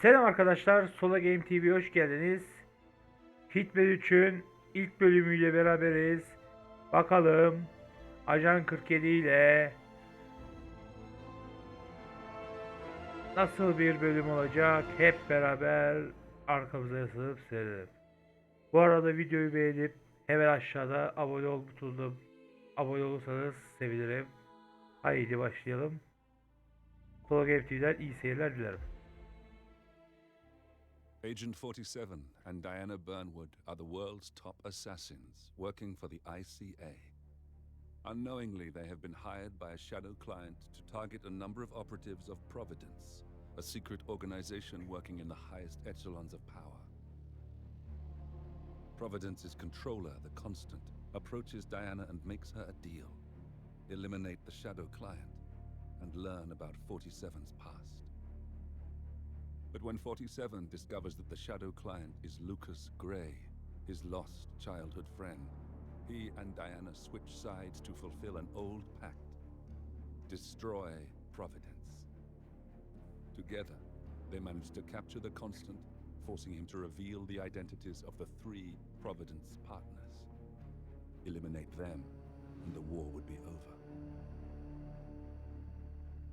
Selam arkadaşlar, Sola Game TV'ye hoş geldiniz. Hitman 3'ün ilk bölümüyle beraberiz. Bakalım Ajan 47 ile nasıl bir bölüm olacak? Hep beraber arkamıza yaslanıp seyredelim. Bu arada videoyu beğenip hemen aşağıda abone ol butonuna abone olursanız sevinirim. Haydi başlayalım. Sola Game TV'den iyi seyirler dilerim. Agent 47 and Diana Burnwood are the world's top assassins working for the ICA. Unknowingly, they have been hired by a shadow client to target a number of operatives of Providence, a secret organization working in the highest echelons of power. Providence's controller, the Constant, approaches Diana and makes her a deal. Eliminate the shadow client and learn about 47's past. But when 47 discovers that the shadow client is Lucas Gray, his lost childhood friend, he and Diana switch sides to fulfill an old pact: destroy Providence. Together, they manage to capture the Constant, forcing him to reveal the identities of the 3 Providence partners. Eliminate them, and the war would be over.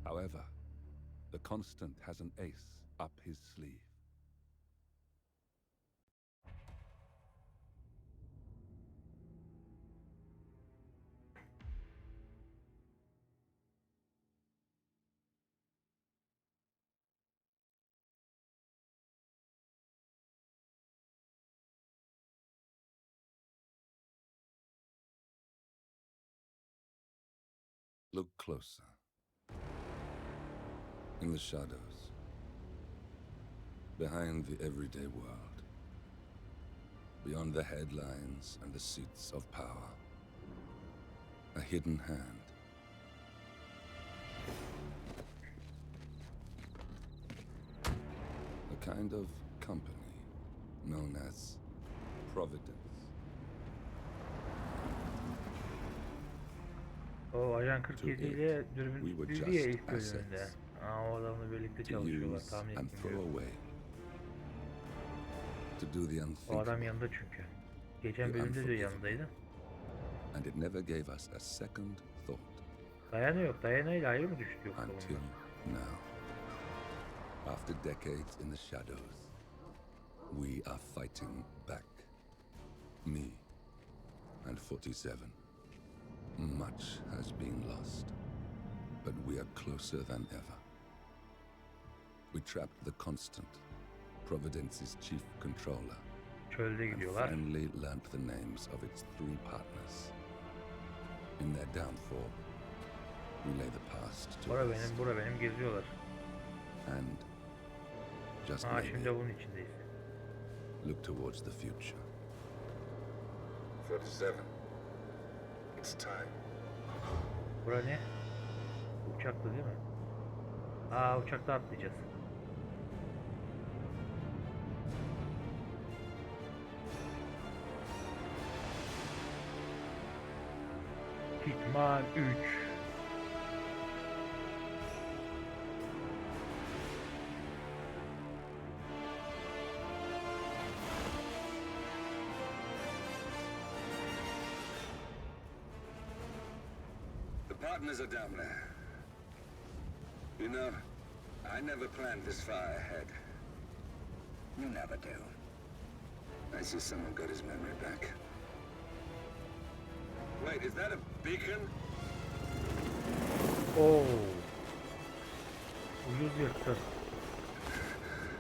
However, the Constant has an ace up his sleeve. Look closer. In the shadows, behind the everyday world, beyond the headlines and the seats of power, a hidden hand. A kind of company known as Providence. O Ajan 47 ile dürbün We were büyüdü ya just ilk bölümünde. assets O adamla birlikte to çalışıyorlar, use tahmin and ettim throw diyor. away. To do the O adam unthinkable. yanında çünkü. Geçen The bölümde de unforgivable. yanındaydı. And it never gave us a second thought. Dayana yok. Dayana ile ayrı mı düştü yoksa Until bunlar? now. After decades in the shadows, we are fighting back. Me and 47. Much has been lost, but we are closer than ever. We trapped the Constant, Providence's chief controller, Çölde and gidiyorlar. finally learnt the names of its 3 partners. In their downfall, we lay the past to Bura rest. benim, bura benim geziyorlar. And just Ha maybe, şimdi bunun içindeyiz. look towards the future. 47. It's time. Bura ne? Uçaklı değil mi? Aa uçakta atlayacağız. Hitman 3. The partners are down there. You know, I never planned this far ahead. You never do. I see someone got his memory back. Wait, is that a beacon? Oo. Ucuz yırttı.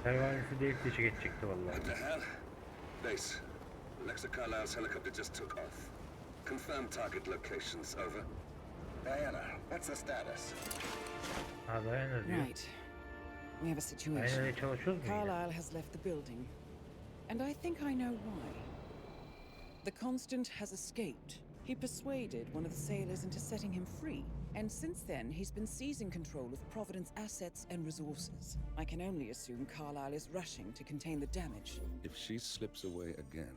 Pervanesi delik deşik edecekti vallahi. What the hell? Base. Alexa Carlisle's helicopter just took off. Confirm target locations, over. Diana, what's the status? Ha Dayana diyor. Right. We have a situation. Dayana'ya çalışıyoruz mu yine? Carlisle has left the building. And I think I know why. The Constant has escaped. He persuaded one of the sailors into setting him free. And since then, he's been seizing control of Providence assets and resources. I can only assume Carlisle is rushing to contain the damage. If she slips away again,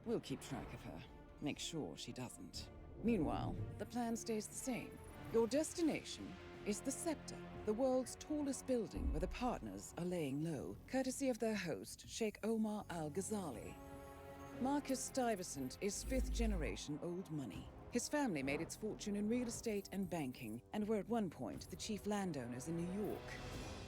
We'll keep track of her. Make sure she doesn't. Meanwhile, the plan stays the same. Your destination is the Scepter. the world's tallest building where the partners are laying low, courtesy of their host, Sheikh Omar Al-Ghazali. Marcus Stuyvesant is fifth-generation old money. His family made its fortune in real estate and banking, and were at one point the chief landowners in New York.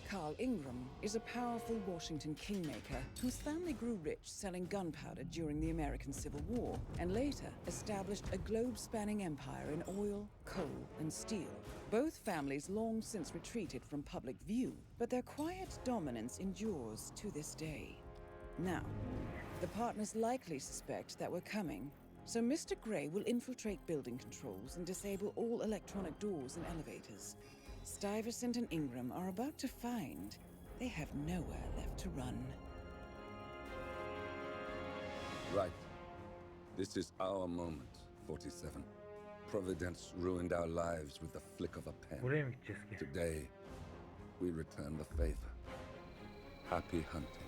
Carl Ingram is a powerful Washington kingmaker whose family grew rich selling gunpowder during the American Civil War, and later established a globe-spanning empire in oil, coal, and steel. Both families long since retreated from public view, but their quiet dominance endures to this day. Now, the partners likely suspect that we're coming, so Mr. Gray will infiltrate building controls and disable all electronic doors and elevators. Stuyvesant and Ingram are about to find they have nowhere left to run. Right. This is our moment, 47. Providence ruined our lives with the flick of a pen. Buraya mı gideceğiz ki? Today, we return the favor. Happy hunting.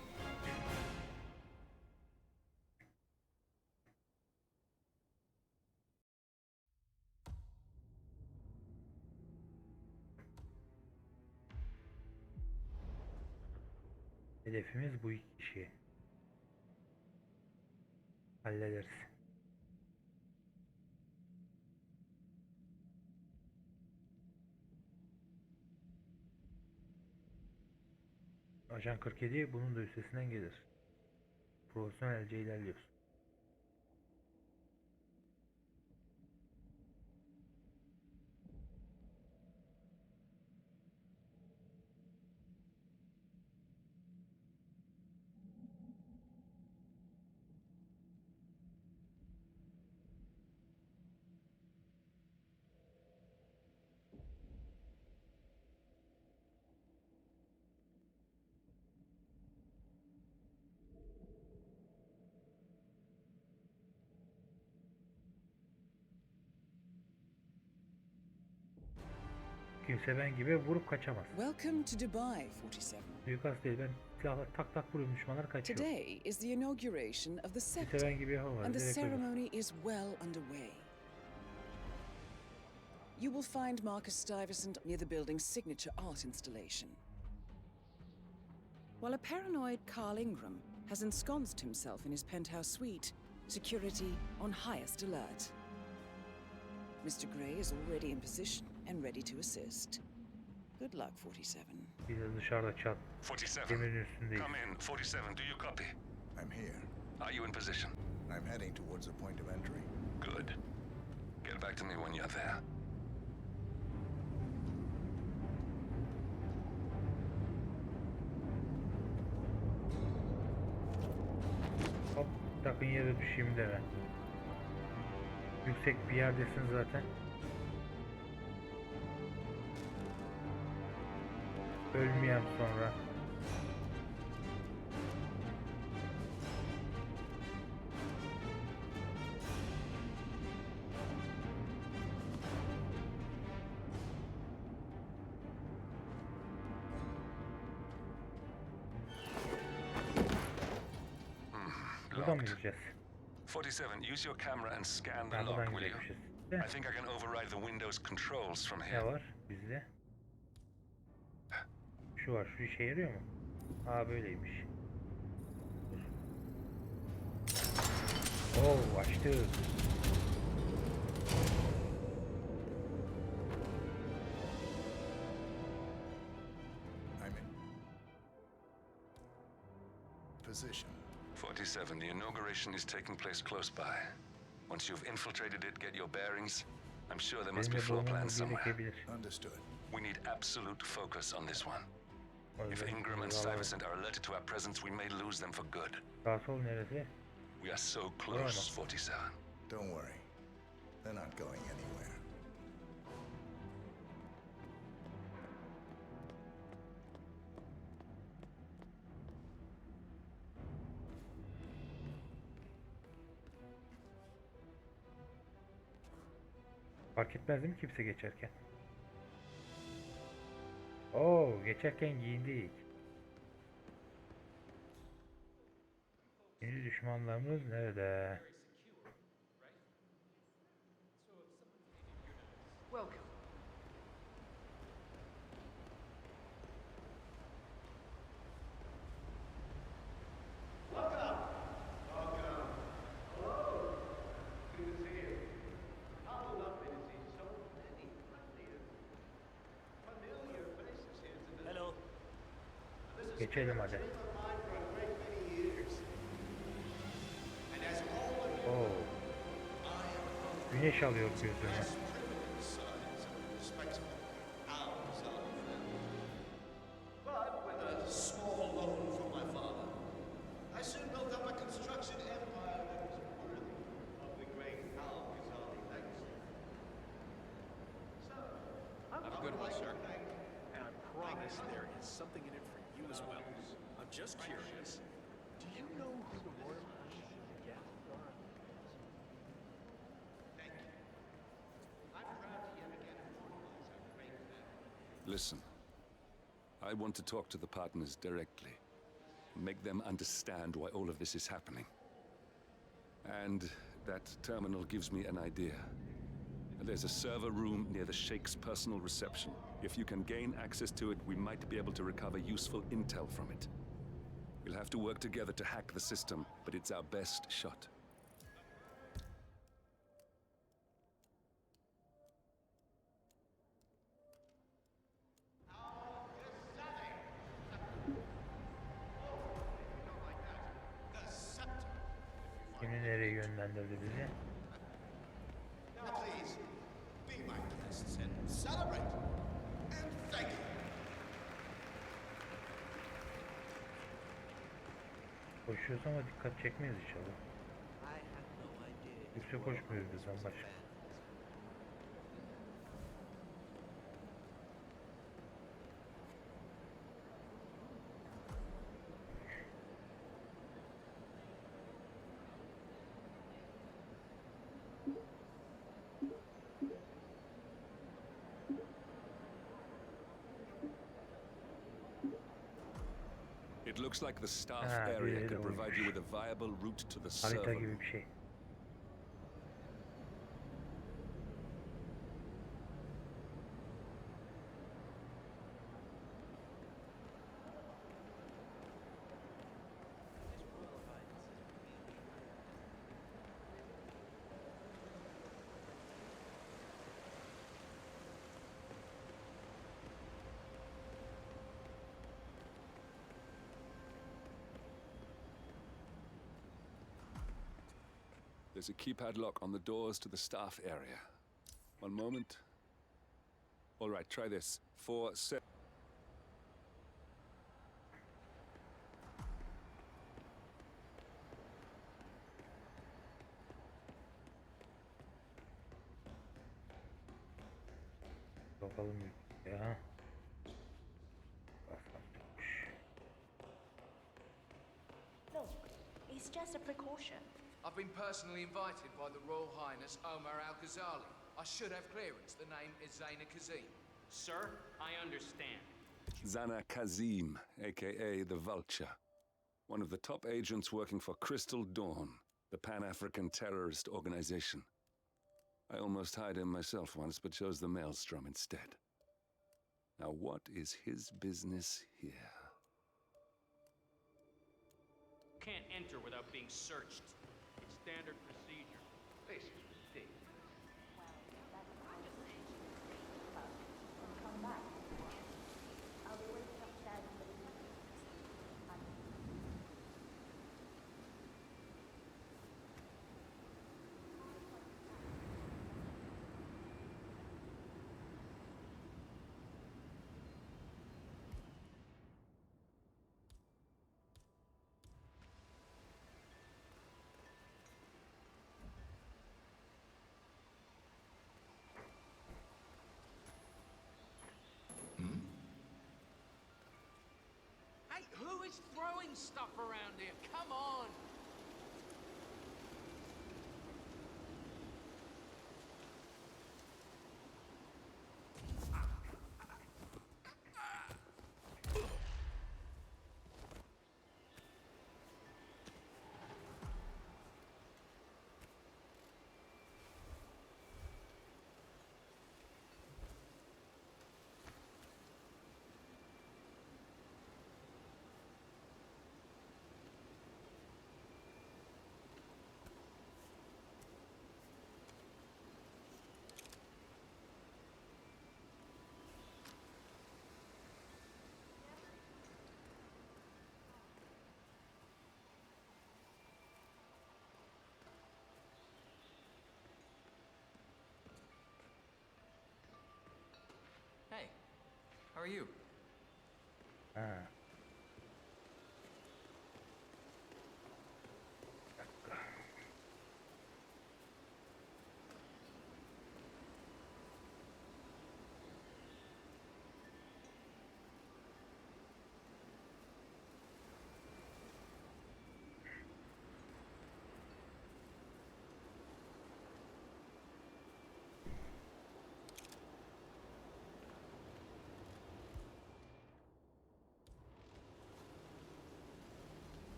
Hedefimiz bu iki kişi. Hallederiz. Ajan 47 bunun da üstesinden gelir. Profesyonelce ilerliyoruz. Kimse ben gibi vurup kaçamaz. Welcome to Dubai, 47. Suikast değil, ben silahla tak tak vuruyorum, düşmanlar kaçıyor. Today is the inauguration of the Kimse sector, ben gibi yapamaz. and the Direkt ölür. ceremony is well underway. You will find Marcus Stuyvesant near the building's signature art installation, while a paranoid Carl Ingram has ensconced himself in his penthouse suite, security on highest alert. Mr. Gray is already in position and ready to assist. Good luck, 47. Biz de dışarıda çat. 47. Demirin üstündeyiz. Come in. 47. Do you copy? I'm here. Are you in position? I'm heading towards the point of entry. Good. Get back to me when you're there. Hop, takın yere düşeyim deme. Yüksek bir yerdesin zaten. Ölmeyen sonra. Buradan mı Locked. gideceğiz? 47. Use your camera and scan the Ha, lock, buradan will you? gidecekmişiz. I think I can override the Windows controls from Ne here. var bizde? Şu var. Şu işe yarıyor mu? Aa, böyleymiş. Oo, açtık. I'm in position. 47. The inauguration is taking place close by. Once you've infiltrated it, get your bearings. I'm sure there must Benim be de floor plans bulunmamız somewhere. gerekebilir. Understood. We need absolute focus on this one. O If yüzden Ingram and buraları- Stuyvesant are alerted to our presence, we may lose them for good. Sağ sol neresi? We are so close, 47. Don't worry. They're not going anywhere. Fark etmez değil mi kimse geçerken? Oo, geçerken giyindik. Yeni düşmanlarımız nerede? Welcome. Geçelim hadi. Oo. Güneş alıyor gözüme. Have a good one, sir. And I promise there is something in it for you as well. I'm just curious. Do you know who the royal guests are? Thank you. I'm proud to yet again immortalize our great family. Listen, I want to talk to the partners directly. Make them understand why all of this is happening. And that terminal gives me an idea. There's a server room near the Sheikh's personal reception. If you can gain access to it, we might be able to recover useful intel from it. We'll have to work together to hack the system, but it's our best shot. Şimdi nereye yönlendirdi bizi? Now please, be my guests and celebrate. And thank you. Koşuyoruz ama dikkat çekmeyiz inşallah. Yüksek koşmuyoruz bizden başka. It looks like the staff Ha, area birileri could provide you olmuş. with a viable route to the Harita server. gibi bir şey. There's a keypad lock on the doors to the staff area. One moment. All right, try this. 4-7. Bakalım ya. Look, it's just a precaution. I've been personally invited by the Royal Highness Omar Al-Ghazali. I should have clearance. The name is Zaina Kazim. Sir, I understand. Zana Kazim, aka the Vulture. One of the top agents working for Crystal Dawn, the Pan-African terrorist organization. I almost hired him myself once, but chose the Maelstrom instead. Now what is his business here? Can't enter without being searched. It's standard procedure. This is ridiculous. Come back. I'll be waiting upstairs for the Hey, who is throwing stuff around here? Come on! How are you? Ha.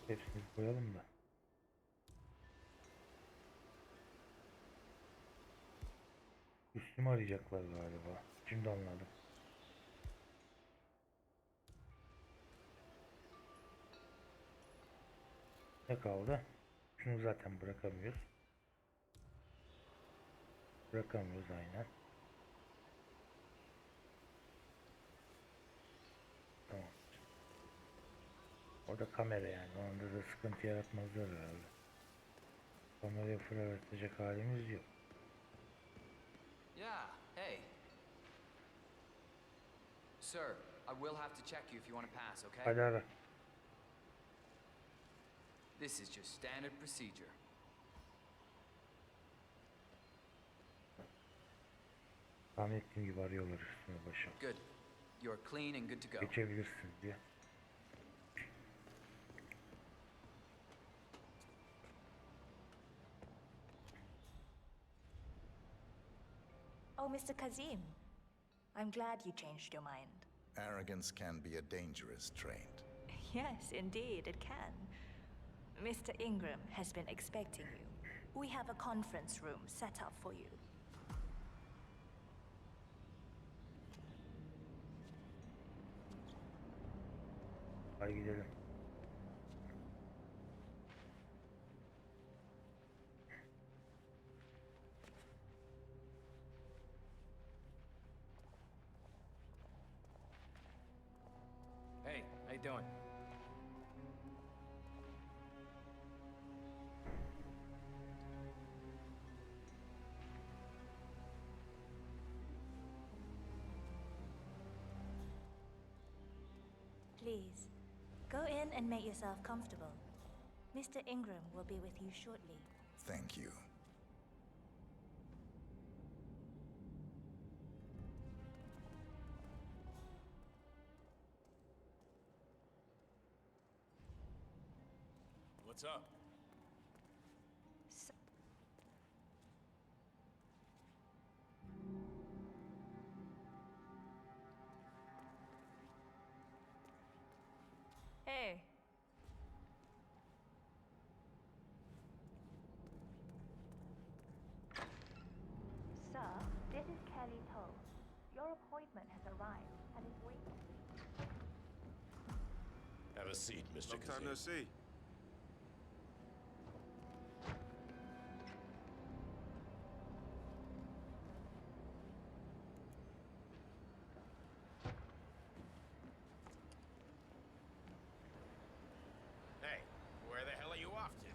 Hepsini koyalım da. Üstümü arayacaklar galiba. Şimdi anladım. Ne kaldı? Şunu zaten bırakamıyoruz. Bırakamıyoruz aynen. Tamam. O da kamera yani. O anda da sıkıntı yaratmazlar herhalde. Kamerayı fırlatacak halimiz yok. Yeah, hey. Sir, I will have to check you if you want to pass, okay? Hadi ara. This is just standard procedure. Tahmin ettiğim gibi arıyorlar üstüne başım. Good. You're clean and good to go. Geçebilirsin diye. Oh, Mr. Kazim. I'm glad you changed your mind. Arrogance can be a dangerous trait. Yes, indeed, it can. Mr. Ingram has been expecting you. We have a conference room set up for you. Hadi gidelim. Hey, how you doing? Please, go in and make yourself comfortable. Mr. Ingram will be with you shortly. Thank you. What's up? Hey. Sir, this is Kelly Toll. Your appointment has arrived and is waiting. Have a seat, Mr. Long time no see. Hey, where the hell are you off to?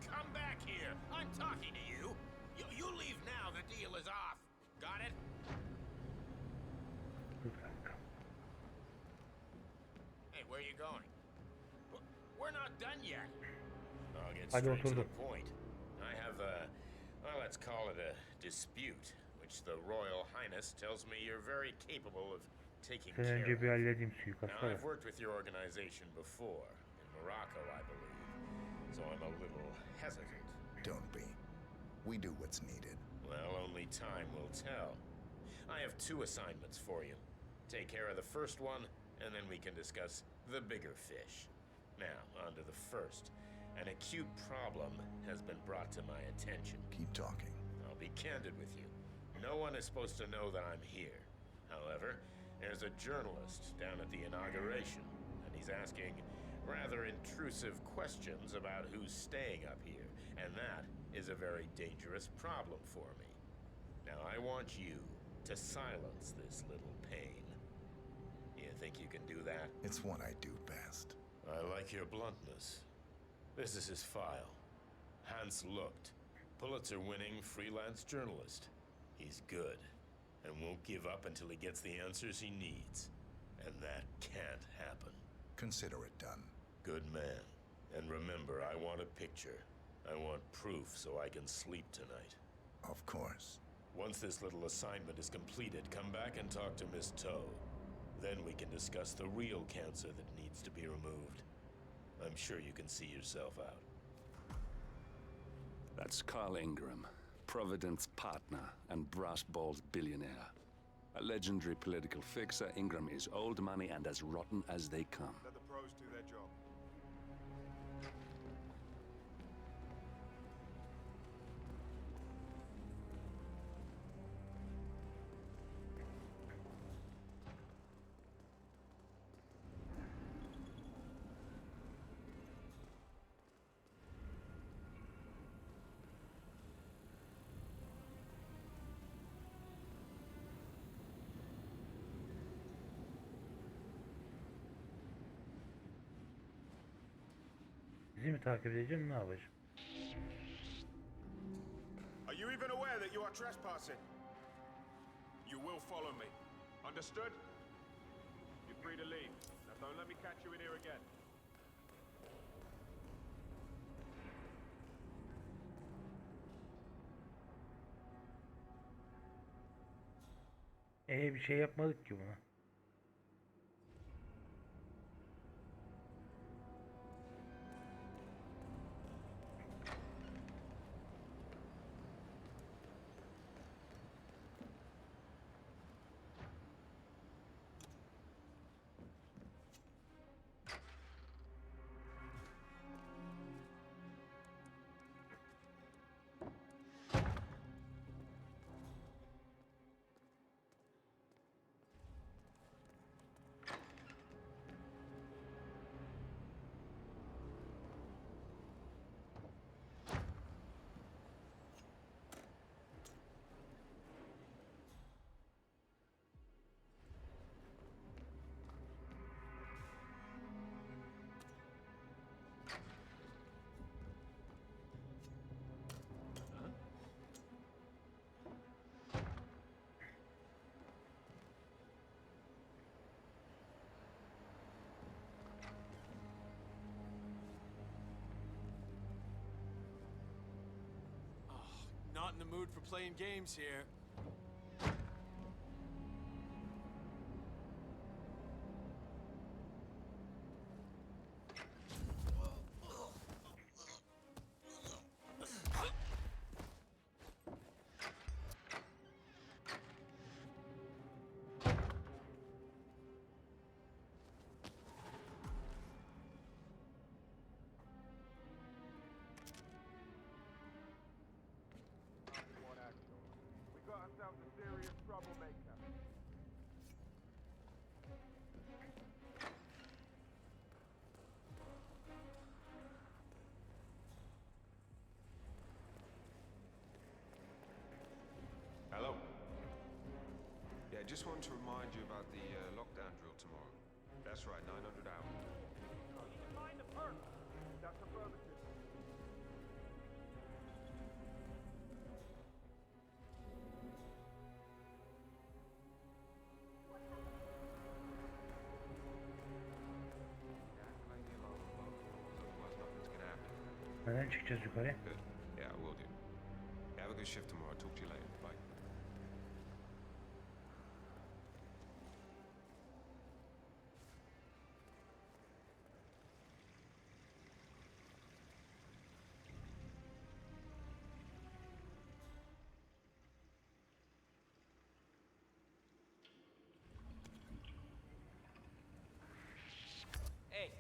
Come back here. I'm talking to you. You leave now. The deal is off. Got it? Dur kanka. Hey, where are you going? We're not done yet. I'll get Hadi straight to the oturdum. point. I have well, let's call it a dispute, which the Royal Highness tells me you're very capable of taking Sen care önce of. bir halledeyim Now, suikastları. I've worked with your organization before, in Morocco, I believe, so I'm a little hesitant. Don't be. We do what's needed. Well, only time will tell. I have two assignments for you. Take care of the first one, and then we can discuss the bigger fish. Now, on to the first. An acute problem has been brought to my attention. Keep talking. I'll be candid with you. No one is supposed to know that I'm here. However, there's a journalist down at the inauguration, and he's asking rather intrusive questions about who's staying up here, and that is a very dangerous problem for me. Now, I want you to silence this little pain. You think you can do that? It's what I do best. I like your bluntness. This is his file. Hans looked. Pulitzer-winning freelance journalist. He's good, and won't give up until he gets the answers he needs. And that can't happen. Consider it done. Good man. And remember, I want a picture. I want proof so I can sleep tonight. Of course. Once this little assignment is completed, come back and talk to Miss Toe. Then we can discuss the real cancer that needs to be removed. I'm sure you can see yourself out. That's Carl Ingram, Providence partner and brass balls billionaire. A legendary political fixer, Ingram is old money and as rotten as they come. Let the pros do their job. Bizi mi takip edeceğim, ne yapacağım? Are you even aware that you are trespassing? You will follow me. Understood? You're free to leave. Now don't let me catch you in here again. Bir şey yapmadık ki buna. Not in the mood for playing games here. We got ourselves a serious troublemaker. Hello. Yeah, just wanted to remind you about the lockdown drill tomorrow. That's right, 900 hours. You can find the perk. That's affirmative. Neden çıkacağız yukarıya? Good. Yeah, I will do. Have a good shift tomorrow. Talk to you later. Bye. Hey,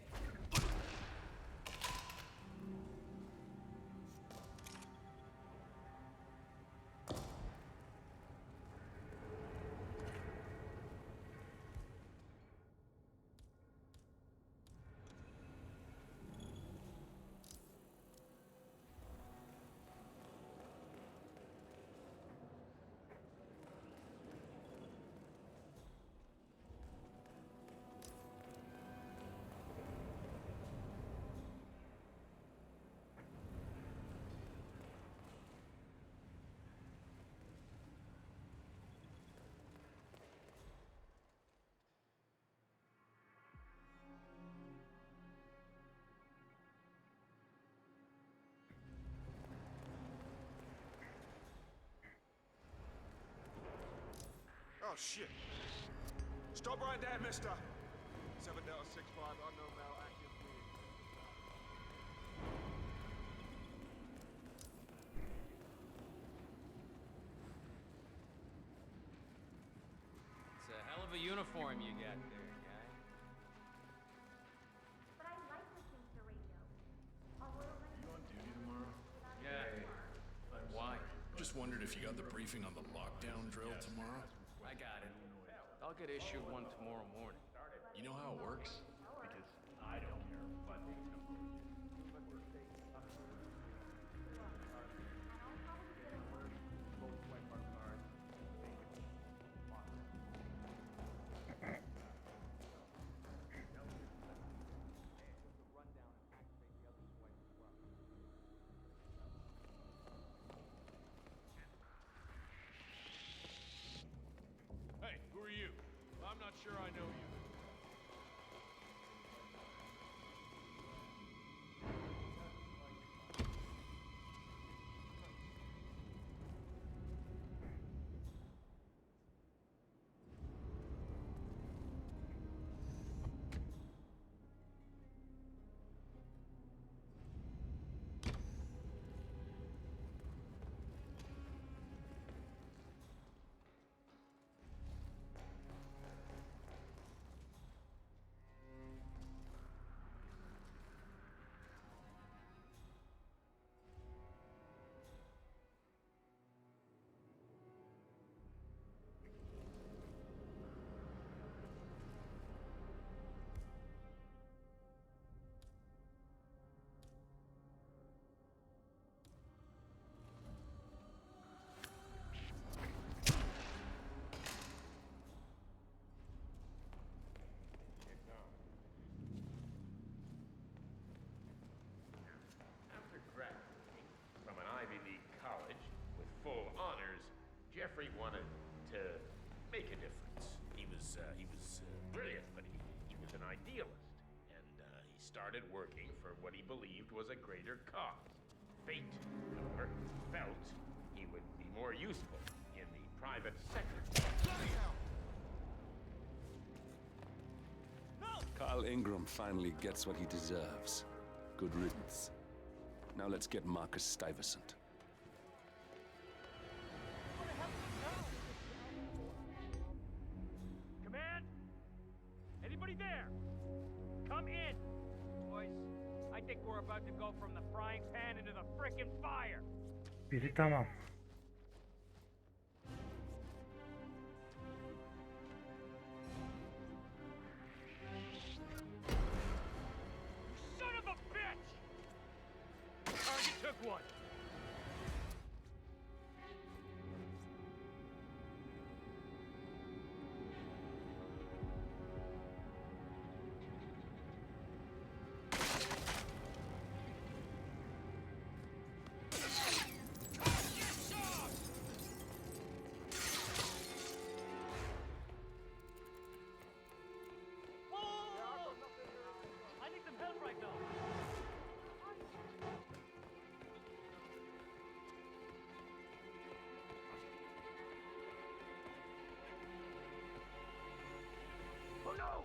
shit. Stop right there, mister. 7 Delta 65, unknown male, active weed. It's a hell of a uniform you got there, guy. But I like listening to the radio. You on duty tomorrow? Yeah. Why? Just wondered if you got the briefing on the lockdown drill tomorrow. I got it. I'll get issued one tomorrow morning. You know how it works? Because I don't care, but... Hey, who are you? I'm not sure I know you. After graduating from an Ivy League college with full honors, Jeffrey wanted to make a difference. He was brilliant, but he was an idealist, and he started working for what he believed was a greater cause. Fate, however, felt he would be more useful in the private sector. Bloody hell! Carl Ingram finally gets what he deserves. Good riddance. Now let's get Marcus Stuyvesant. Command? Anybody there? Come in! Boys, I think we're about to go from the frying pan into the frickin' fire! Biri tamam. Son of a bitch! Target took one. I need some help right now. Oh no!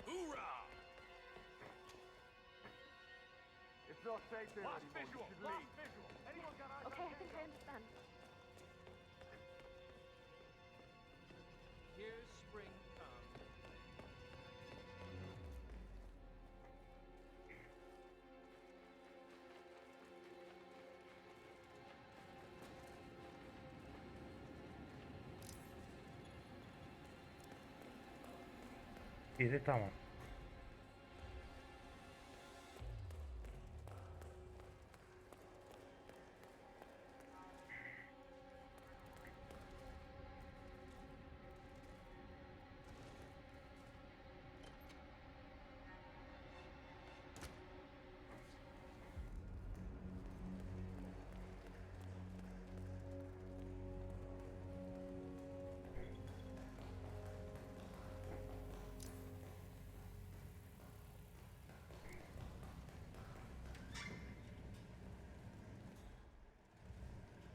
Hoorah! It's not safe there Lost anymore. visual! You should Lost leave. visual! Anyone got eyes Okay, on I think I understand. Here's spring come. Biri tamam.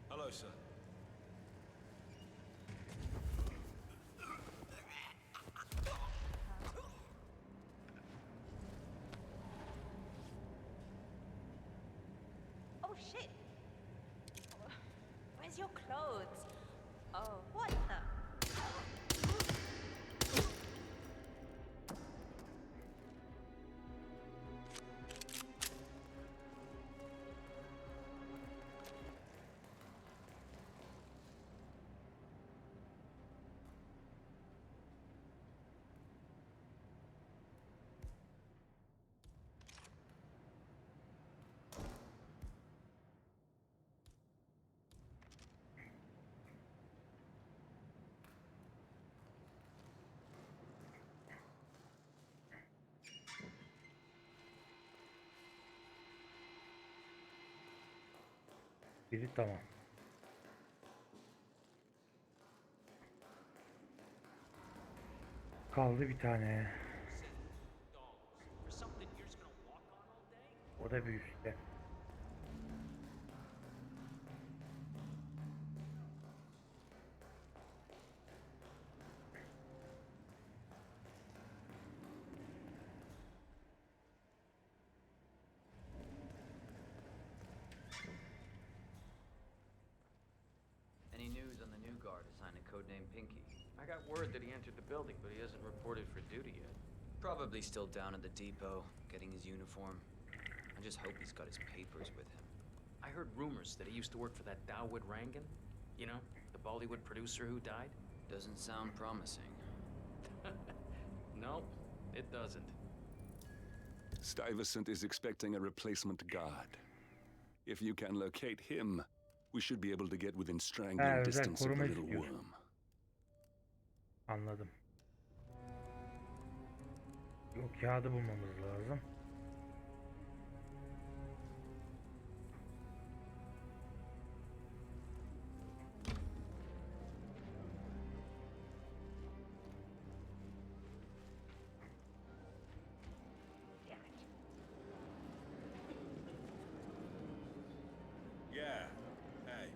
Hello, sir. clothes. Oh, what the? Biri tamam. Kaldı bir tane. O da bir üstte. Any news on the new guard assigned to codename Pinky? I got word that he entered the building, but he hasn't reported for duty yet. Probably still down at the depot, getting his uniform. I just hope he's got his papers with him. I heard rumors that he used to work for that Dawood Rangan. You know, the Bollywood producer who died? Doesn't sound promising. No, it doesn't. Stuyvesant is expecting a replacement guard. If you can locate him, we should be able to get within strangling distance of the little worm. Anladım. O kağıdı bulmamız lazım. Yeah. Hey.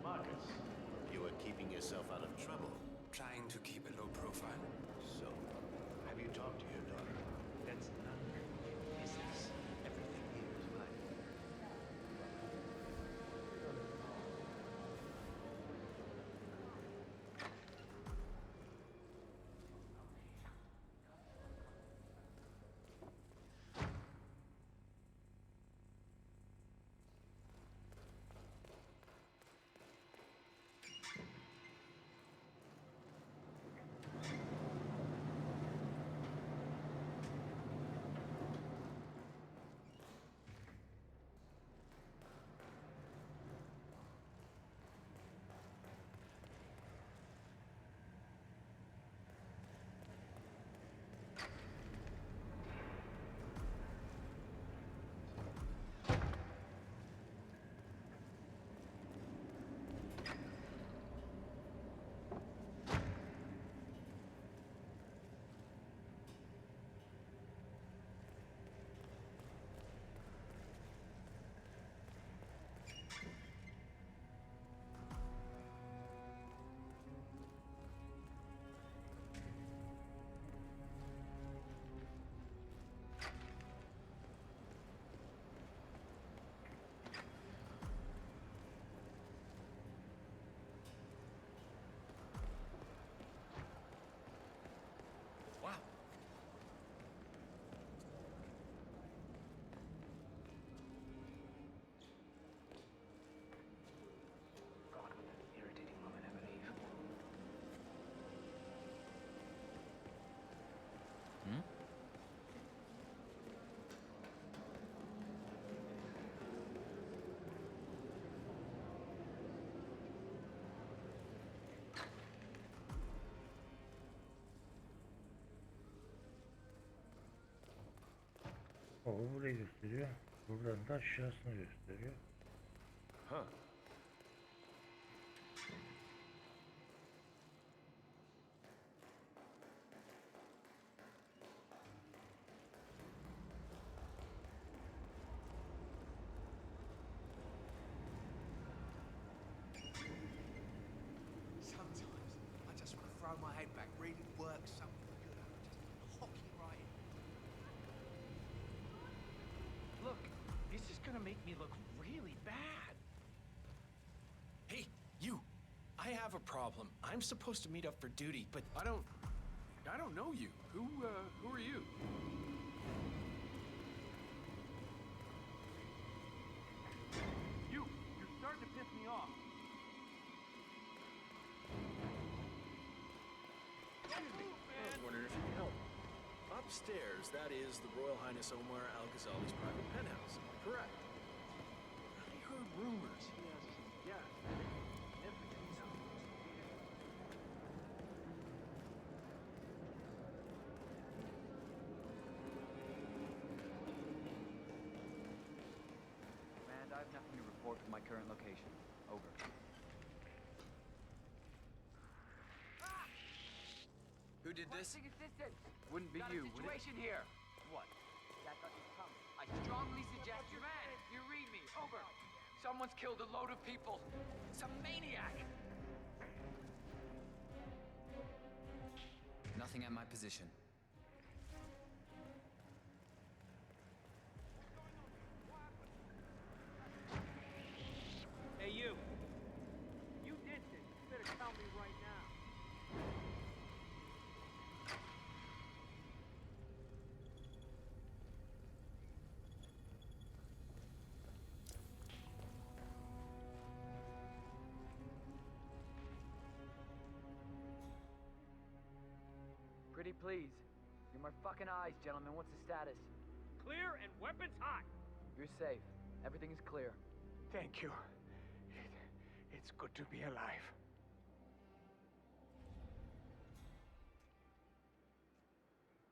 Marcus, you are keeping yourself out of trouble. Trying to keep a low profile. So, have you talked to your daughter? That's none of your business. Everything here is mine. O burayı gösteriyor. Buradan da aşağısını gösteriyor. Huh. Sometimes I just want to throw gonna make me look really bad. Hey, you! I have a problem. I'm supposed to meet up for duty, but I don't know you. Who are you? You're starting to piss me off. I was wondering if you could help. Upstairs, that is the Royal Highness Omar Al-Ghazali's private penthouse. Am I correct? I heard rumors he has some guests. Command, I have nothing to report from my current location. Over. Who did this? Wouldn't be you, would it? Situation here. What? I strongly suggest you read me. Over. Someone's killed a load of people. Some maniac. Nothing at my position. Hey, you. You did this. You better tell me right now. Pretty please. You're my fucking eyes, gentlemen. What's the status? Clear and weapons hot. You're safe. Everything is clear. Thank you. It's good to be alive.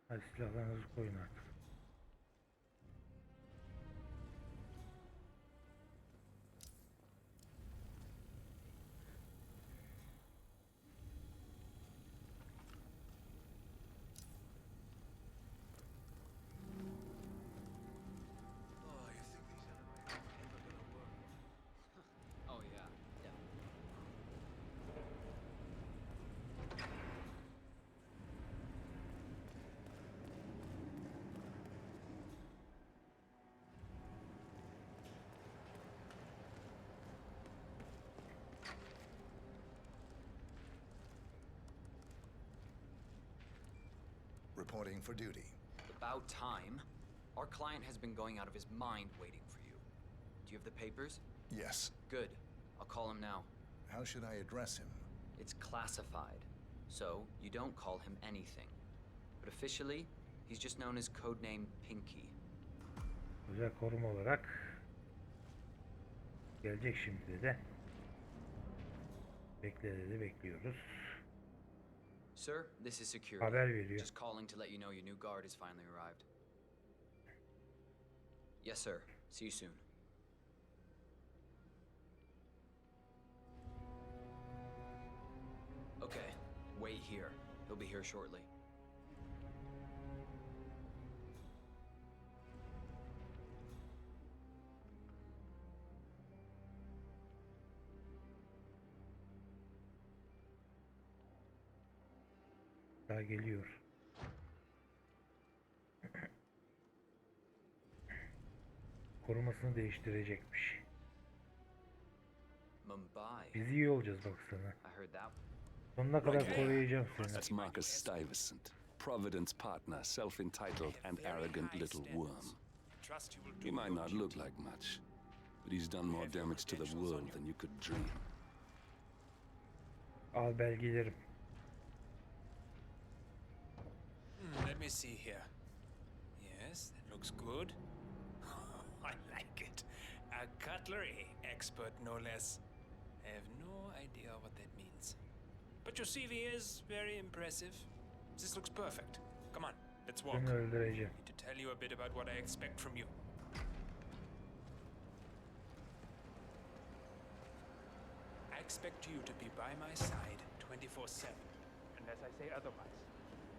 Hadi silahlarınızı koyun artık. Oh, yeah. Reporting for duty. About time. Our client has been going out of his mind waiting for you. Do you have the papers? Yes. Good. I'll call him now. How should I address him? It's classified, so you don't call him anything. But officially, he's just known as codename Pinky. Özel koruma olarak gelecek şimdi de. Bekliyoruz. Sir, this is security. Haber veriyor. Just calling to let you know your new guard has finally arrived. Yes, sir. See you soon. Okay, wait here. He'll be here shortly. Daha geliyor. Korumasını değiştirecekmiş. Mumbai. Biz iyi olacağız baksana. I heard that. Sonuna kadar koruyacağım seni. That's Marcus Stuyvesant, Providence partner, self-entitled and arrogant little worm. He might not look like much, but he's done more damage to the world than you could dream. Al belgelerim. Let me see here. Yes, that looks good. I like it. A cutlery expert, no less. I have no idea what that means. But your CV is very impressive. This looks perfect. Come on, let's walk. Seni öldüreceğim. I need to tell you a bit about what I expect from you. I expect you to be by my side 24/7, unless I say otherwise.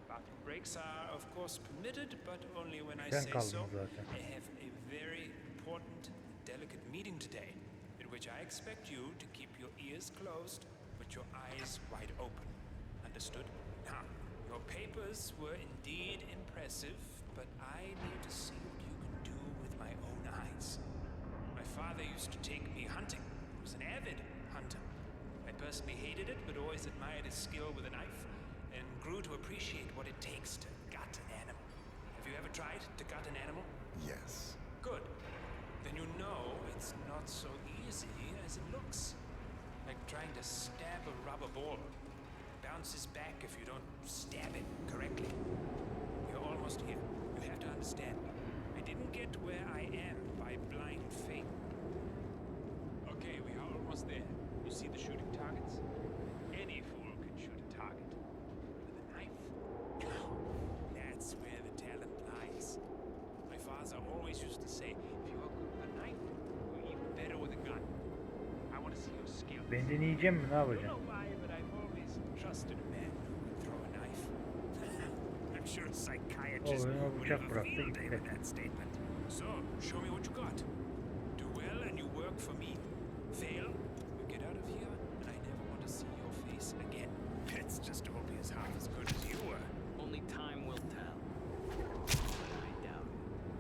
Bathroom breaks are, of course, permitted, but only when I say so. I have a very important and delicate meeting today, in which I expect you to keep your ears closed, but your eyes wide open. Understood? Now, your papers were indeed impressive, but I need to see what you can do with my own eyes. father used to take me hunting. He was an avid hunter. I personally hated it, but always admired his skill with a knife and grew to appreciate what it takes to gut an animal. Have you ever tried to gut an animal? Yes. Good. Then you know it's not so easy as it looks. Like trying to stab a rubber ball. It bounces back if you don't stab it correctly. You're almost here. You have to understand. I didn't get where I am by blind faith. Okay, we are almost there. You see the shooting targets? Any fool can shoot a target. With a knife? That's where the talent lies. My father always used to say, if you are good with a knife, you're even better with a gun. I want to see your skills. Ben deneyeceğim mi? Ne I don't yapacağım? know why, but I've always trusted a man who could throw a knife. I'm sure a psychiatrist Oyuna would bıçak have a bıraktı field day gitti. with that statement. So, show me what you got. Do well and you work for me. Fail, you get out of here, and I never want to see your face again. It's just hope he's half as good as you were. Only time will tell. I doubt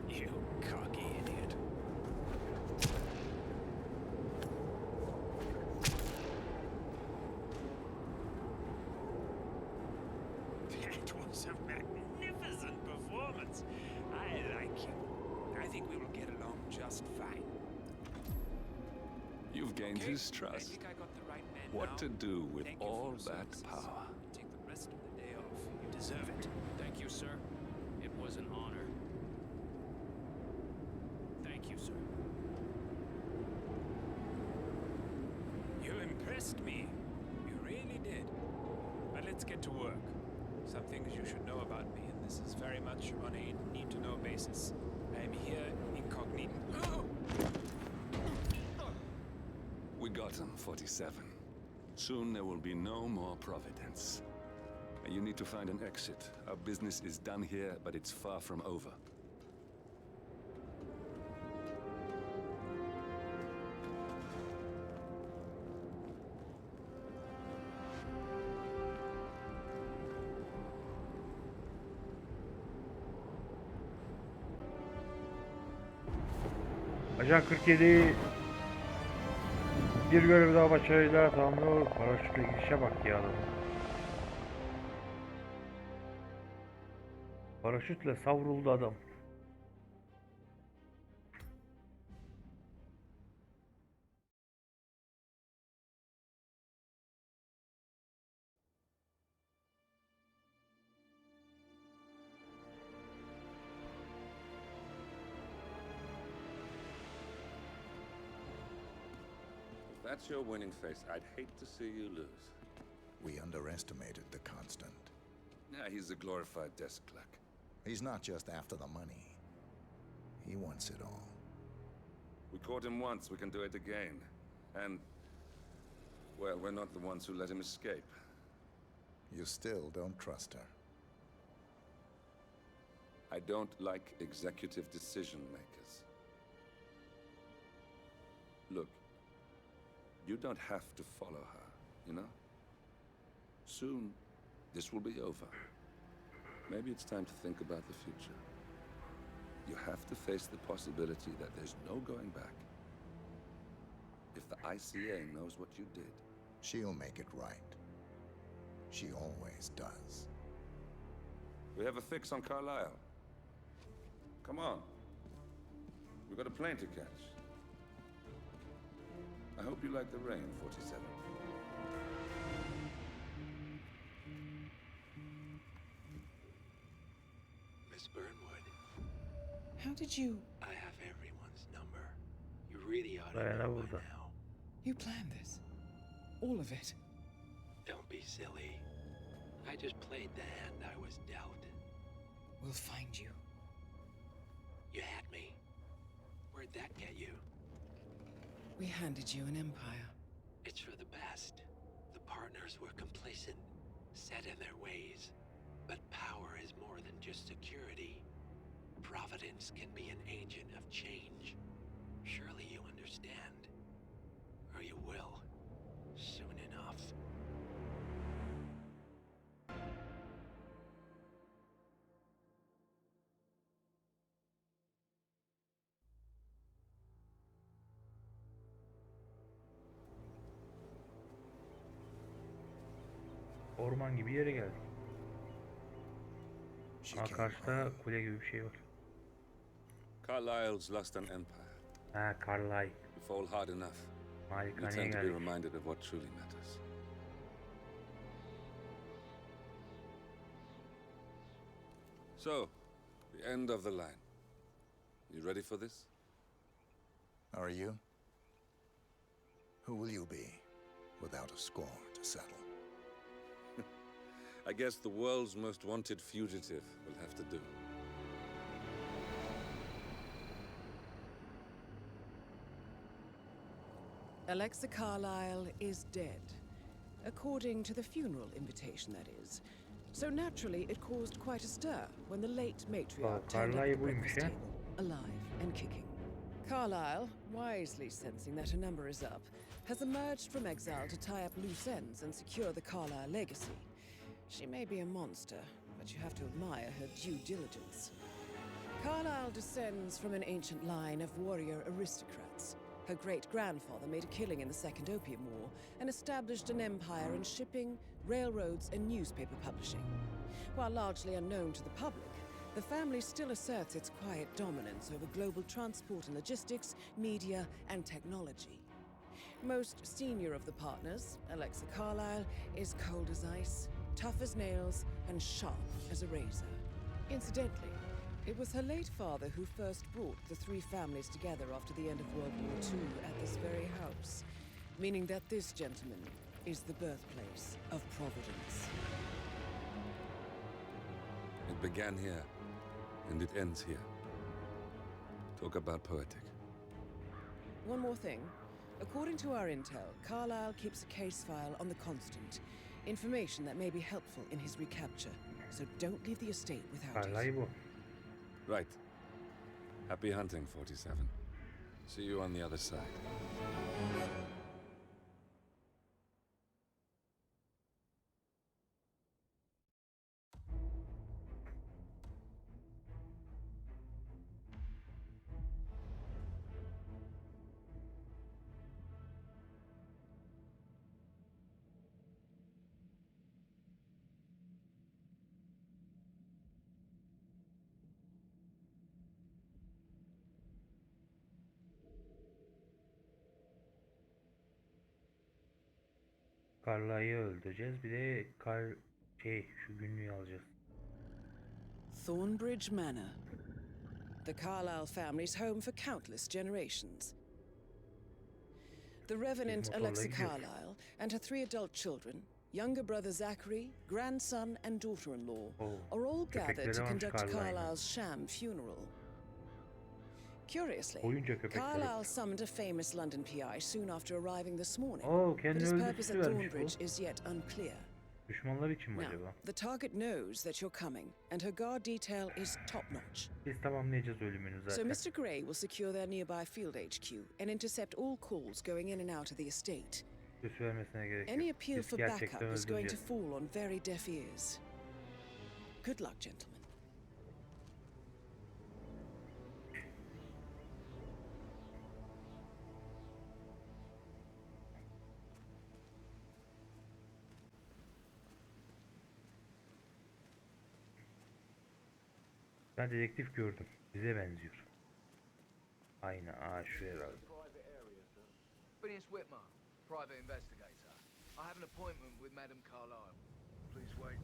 it. You cocky idiot. That was a magnificent performance. I like you. I think we will get along just fine. You've gained Okay, his I trust. think I got the right man What now. to do with Thank you for all your that services. power? Take the rest of the day off. You deserve it. Thank you, sir. It was an honor. Thank you, sir. You impressed me. You really did. But let's get to work. Some things you should know about me, and this is very much on a need-to-know basis. I am here incognito. We got him, 47. Soon there will be no more Providence. You need to find an exit. Our business is done here, but it's far from over. Ajan 47 bir görev daha başarıyla tamamlıyor. Paraşütle girişe bak ya adamın. Paraşütle savruldu adam. If that's your winning face, I'd hate to see you lose. We underestimated the Constant. Yeah, he's a glorified desk clerk. He's not just after the money. He wants it all. We caught him once, we can do it again. And, well, we're not the ones who let him escape. You still don't trust her. I don't like executive decision makers. Look, you don't have to follow her, you know? Soon, this will be over. Maybe it's time to think about the future. You have to face the possibility that there's no going back. If the ICA knows what you did, She'll make it right. She always does. we have a fix on Carlisle. Come on. We've got a plane to catch. I hope you like the rain, 47. Miss Burnwood, How did you... I have everyone's number. You really ought to Bayağı know by burada. now. You planned this? All of it? Don't be silly. I just played the hand I was dealt. We'll find you. You had me. Where'd that get you? We handed you an empire. It's for the best. The partners were complacent, set in their ways. But power is more than just security. Providence can be an agent of change. Surely you understand. Or you will. Soon enough. orman gibi yere geldik. Aa, karşıda kule gibi bir şey var. Carlyle's lost an empire. Ha, Carlyle. You fall hard enough, you Malikaneye tend to be geldik. reminded of what truly matters. So, the end of the line. You ready for this? Are you? Who will you be without a score to settle? I guess the world's most wanted fugitive will have to do. Alexa Carlyle is dead. According to the funeral invitation, that is. So naturally, it caused quite a stir when the late matriarch turned up at the breakfast table, alive and kicking. Carlyle, wisely sensing that her number is up, has emerged from exile to tie up loose ends and secure the Carlyle legacy. She may be a monster, but you have to admire her due diligence. Carlyle descends from an ancient line of warrior aristocrats. Her great-grandfather made a killing in the Second Opium War and established an empire in shipping, railroads, and newspaper publishing. While largely unknown to the public, the family still asserts its quiet dominance over global transport and logistics, media, and technology. Most senior of the partners, Alexa Carlyle, is cold as ice, tough as nails, and sharp as a razor. Incidentally, it was her late father who first brought the three families together after the end of World War II at this very house, meaning that this gentleman is the birthplace of Providence. It began here, and it ends here. Talk about poetic. One more thing. According to our intel, Carlyle keeps a case file on the Constant. Information that may be helpful in his recapture. So don't leave the estate without it. Right. Happy hunting, 47. See you on the other side. Carlyle'ı öldüreceğiz. Bir de şu günlüğü alacağız. Thornbridge Manor. The Carlyle family's home for countless generations. The Revenant Alexa Carlyle and her three adult children, younger brother Zachary, grandson and daughter-in-law, are all gathered to conduct Carlyle's sham funeral. Curiously, Carlyle summoned a famous London PI soon after arriving this morning, but his purpose at Thornbridge is yet unclear. Düşmanlar için mi Now, acaba? the target knows that you're coming, and her guard detail is top-notch. Biz tamamlayacağız ölümünü zaten. So Mr. Gray will secure their nearby field HQ and intercept all calls going in and out of the estate. Vermesine gerek yok. Any appeal Biz for gerçekten backup is going to öldüreceğiz. fall on very deaf ears. Good luck, gentlemen. Ben dedektif gördüm. Bize benziyor. Aynen. Şu herhalde. Phineas Whitmer, private investigator. I have an appointment with Madame Carlyle. Please wait.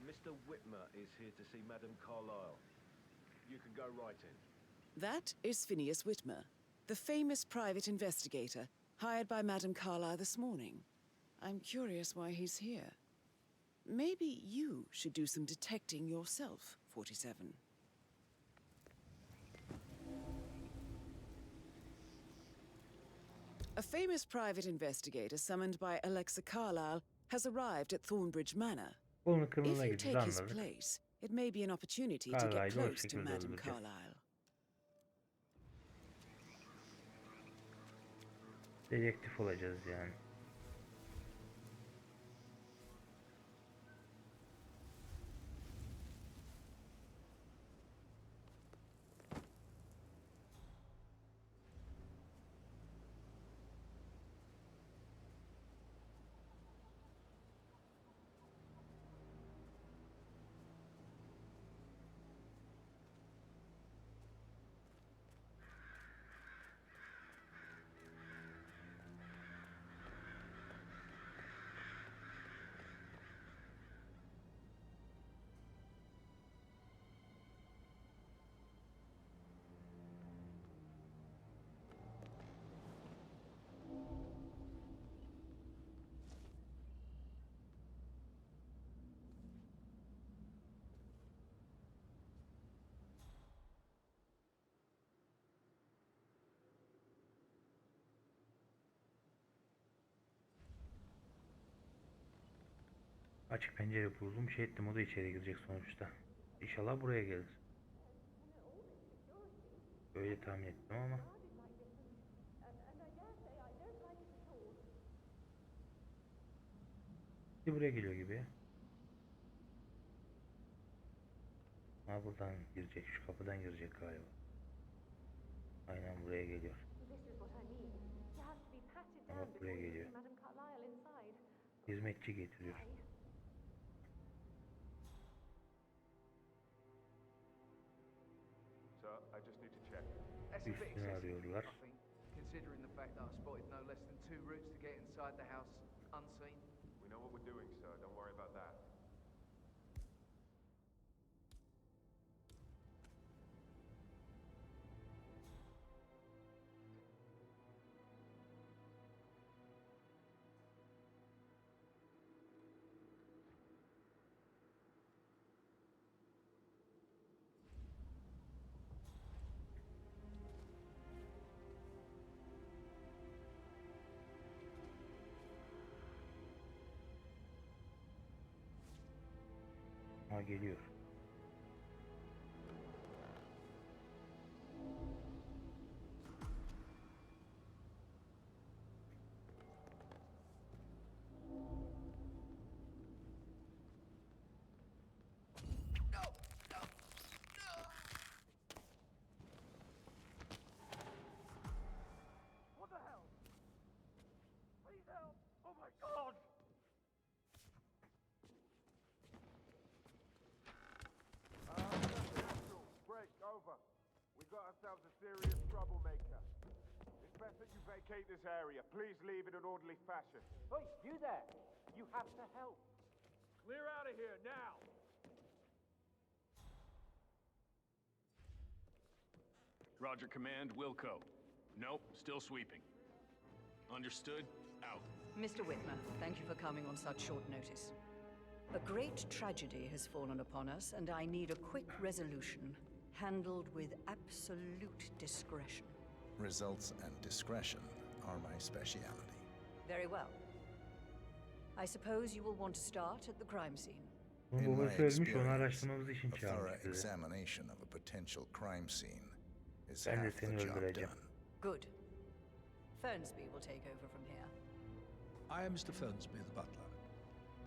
Mr. Whitmer is here to see Madame Carlyle. You can go right in. That is Phineas Whitmer, the famous private investigator hired by Madame Carlyle this morning. I'm curious why he's here. Maybe you should do some detecting yourself, 47. A famous private investigator summoned by Alexa Carlyle has arrived at Thornbridge Manor. If you take his place, it may be an opportunity to get close to Madame Carlyle. Dedektif olacağız yani. Açık pencere buldum. Şey ettim, o da içeri girecek sonuçta. İnşallah buraya gelir. Öyle tahmin ettim ama. Buraya geliyor gibi. Ha, buradan girecek. Şu kapıdan girecek galiba. Aynen buraya geliyor. Ama buraya geliyor. Hizmetçi getiriyor. Üstünü arıyorlar. Considering the fact that I spotted no less than 2 routes to get inside the house unseen. We know what we're doing, sir. Don't worry about that. Ha, geliyor. What the hell? Please help! Oh my god! Break, over. We got ourselves a serious troublemaker. It's best that you vacate this area. Please leave in an orderly fashion. Hey, you there! You have to help! Clear out of here, now! Roger, Command, Wilco. Nope, still sweeping. Understood? Out. Mr. Whitmer, thank you for coming on such short notice. A great tragedy has fallen upon us, and I need a quick resolution, handled with absolute discretion. Results and discretion are my speciality. Very well. I suppose you will want to start at the crime scene. In my Babası ölmüş, onu experience, araştırmamız için a thorough çağırmış bizi. examination of a potential crime scene is Ben de half the seni job öldüreceğim. done. Good. Fernsby will take over from here. I am Mr. Fernsby, the butler.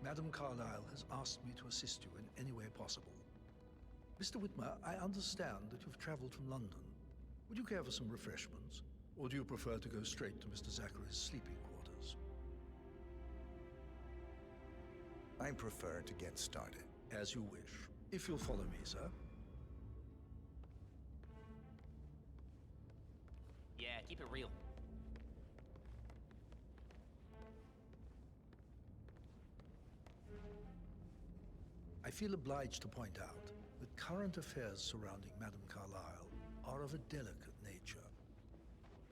Madam Carlyle has asked me to assist you in any way possible. Mr. Whitmer, I understand that you've traveled from London. Would you care for some refreshments? Or do you prefer to go straight to Mr. Zachary's sleeping quarters? I prefer to get started. As you wish. If you'll follow me, sir. Yeah, keep it real. I feel obliged to point out that current affairs surrounding Madame Carlyle are of a delicate nature.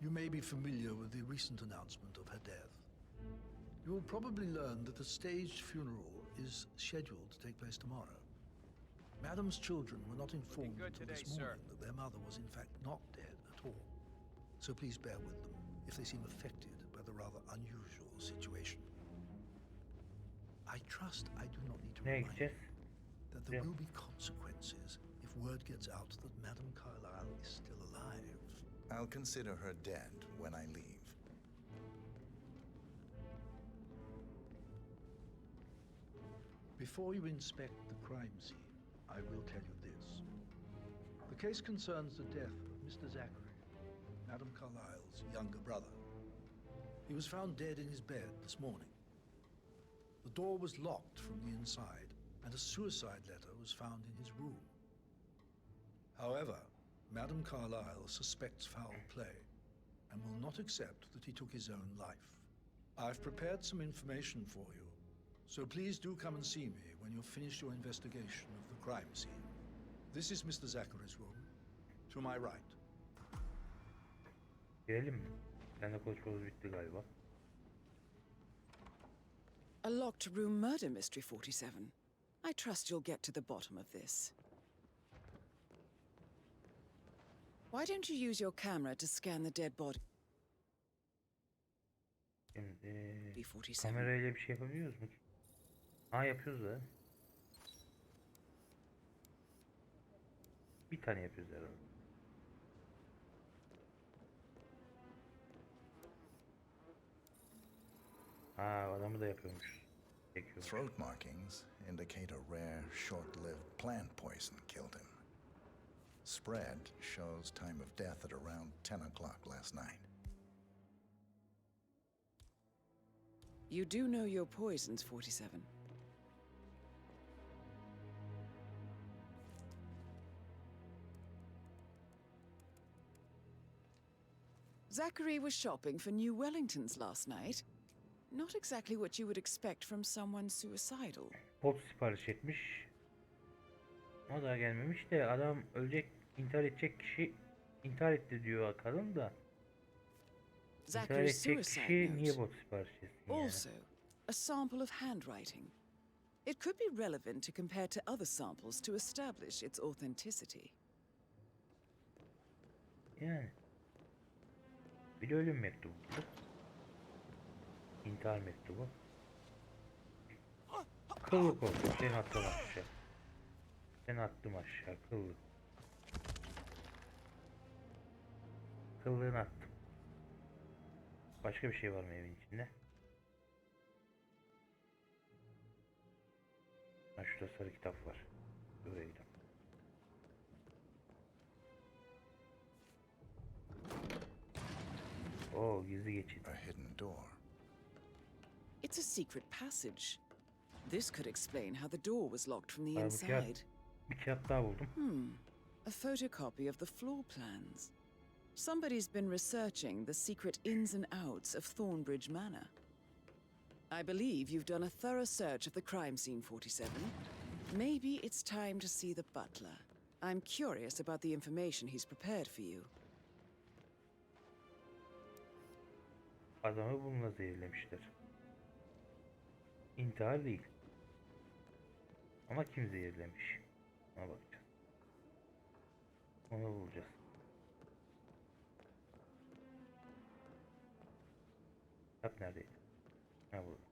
You may be familiar with the recent announcement of her death. You will probably learn that a staged funeral is scheduled to take place tomorrow. Madame's children were not informed until this morning that their mother was in fact not dead at all. So please bear with them if they seem affected by the rather unusual situation. I trust I do not need to remind you that there will be consequences if word gets out that Madame Carlyle is still alive. I'll consider her dead when I leave. Before you inspect the crime scene, I will tell you this. The case concerns the death of Mr. Zachary, Madame Carlyle's younger brother. He was found dead in his bed this morning. The door was locked from the inside, and a suicide letter was found in his room. However, Madame Carlyle suspects foul play and will not accept that he took his own life. I've prepared some information for you, so please do come and see me when you've finished your investigation of the crime scene. This is Mr. Zachary's room, to my right. Girelim mi? Sen de konuşmamız bitti galiba. A locked room murder mystery, 47. I trust you'll get to the bottom of this. Why don't you use your camera to scan the dead body? Şimdi B47. kamerayla bir şey yapabiliyoruz mu? Ha yapıyoruz da. Bir tane yapıyoruz herhalde. Ha adamı da yapıyormuş. Çekiyor. Throat markings indicate a rare, short-lived plant poison killed him. Spread shows time of death at around 10 o'clock last night. You do know your poisons, 47. Zachary was shopping for new Wellingtons last night. Not exactly what you would expect from someone suicidal. Pot sipariş etmiş. O da gelmemiş de adam ölecek, intihar edecek kişi intihar etti diyor kadın da. İntihar edecek kişi niye bot sipariş etsin yani? Also, a sample of handwriting. It could be relevant to compare to other samples to establish its authenticity. Yani. Bir de ölüm mektubu. İntihar mektubu. Kıllık olsun. Seni attım aşağı. Seni attım aşağı. Kıllık. Kıllığını attım. Başka bir şey var mı evin içinde? Ha şurada sarı kitap var. Buraya gidelim. Oh, gizli geçit. A hidden door. It's a secret passage. This could explain how the door was locked from the inside. Bir kağıt daha buldum. A photocopy of the floor plans. Somebody's been researching the secret ins and outs of Thornbridge Manor. I believe you've done a thorough search of the crime scene, 47. Maybe it's time to see the butler. I'm curious about the information he's prepared for you. Adamı bununla zehirlemişler. İntihar değil. Ama kim zehirlemiş? Ona bakacağız. Onu bulacağız. Kitap neredeydi? Ha burada.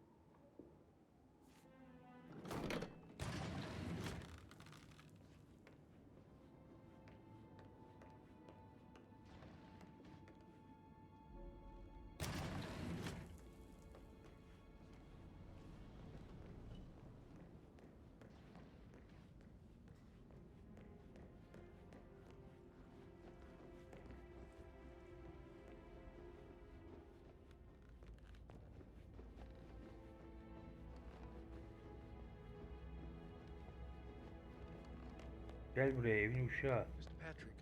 Gel buraya evin uşağı. Mr. Patrick,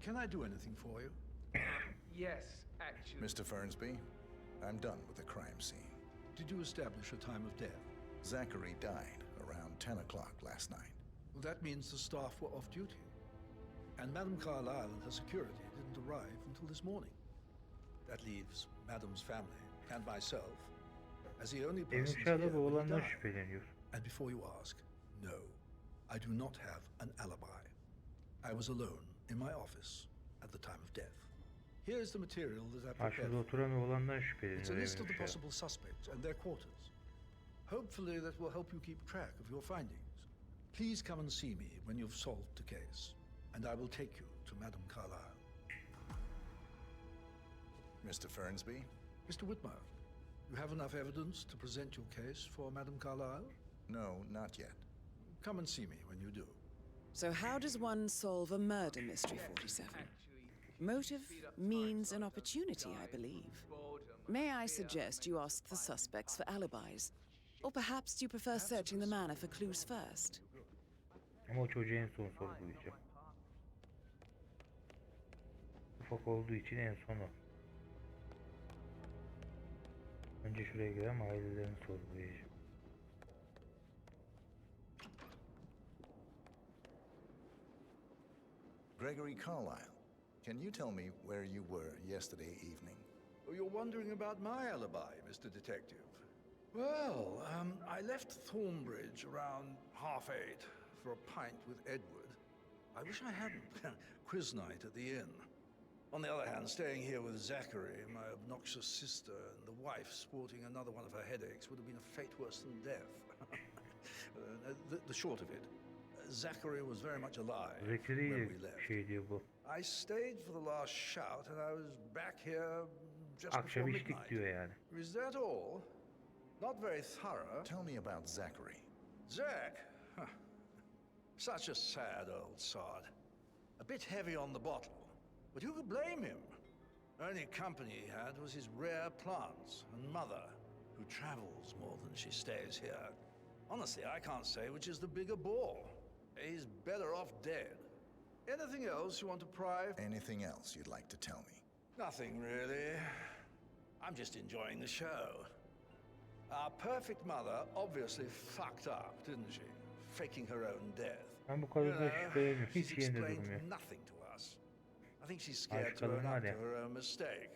can I do anything for you? Yes, actually. Mr. Fernsby, I'm done with the crime scene. Did you establish a time of death? Zachary died around 10 o'clock last night. Well, that means the staff were off duty. And Madame Carlyle and her security didn't arrive until this morning. That leaves Madame's family and myself as the only Evin persons uşağı here da bu when he olandan died. şüpheleniyor. And before you ask, no, I do not have an alibi. I was alone in my office at the time of death. Here is the material that I Ha prepared. şurada oturan oğlandan şüpheleniyor It's a list evin of the uşağı. possible suspects and their quarters. Hopefully that will help you keep track of your findings. Please come and see me when you've solved the case, and I will take you to Madame Carlyle. Mr. Fernsby? Mr. Whitmer, you have enough evidence to present your case for Madame Carlyle? No, not yet. Come and see me when you do. So how does one solve a murder mystery, 47? Motive, means, and opportunity, I believe. May I suggest you ask the suspects for alibis? Or perhaps you prefer searching the manor for clues first? Ama o çocuğu en son sorgulayacağım. Ufak olduğu için en sonu. Önce şuraya girelim, ailelerini sorgulayacağım. Gregory Carlyle, can you tell me where you were yesterday evening? Oh, you're wondering about my alibi, Mr. Detective. Well, I left Thornbridge around 8:30 for a pint with Edward. I wish I hadn't. Quiz night at the inn. On the other hand, staying here with Zachary, my obnoxious sister, and the wife sporting another one of her headaches would have been a fate worse than death. The short of it, Zachary was very much alive Zachary when we left. şey diyor bu. I stayed for the last shout and I was back here just Akşam before içtik midnight. diyor yani. Is that all? Not very thorough. Tell me about Zachary. Zach? Huh. Such a sad old sod. A bit heavy on the bottle, but who could blame him? Only company he had was his rare plants and mother, who travels more than she stays here. Honestly, I can't say which is the bigger bore. He's better off dead. Anything else you want to pry? Anything else you'd like to tell me? Nothing really. I'm just enjoying the show. Our perfect mother obviously fucked up, didn't she? Faking her own death. Ben bu kadar şüpheleniyorum. She's Hiç yerinde explained durmuyor. nothing to us. I think she's scared Aşk to own kadın var up to ya. her own mistake.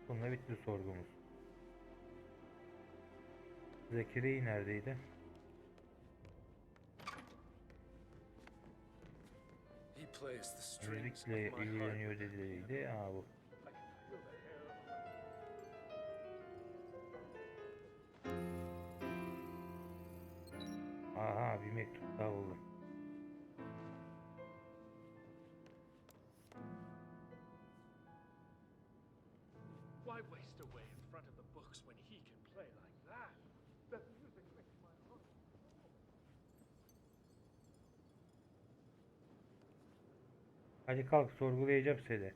Bununla bitti sorgumuz. Zachary neredeydi? He plays the strings Müzikle of my heart. ilgileniyor dediğiydi. Aa bu. Aha bir mektup daha buldum. Why waste away in front of the books when he can play like that? The music makes my heart. Hadi kalk sorgulayacağım seni.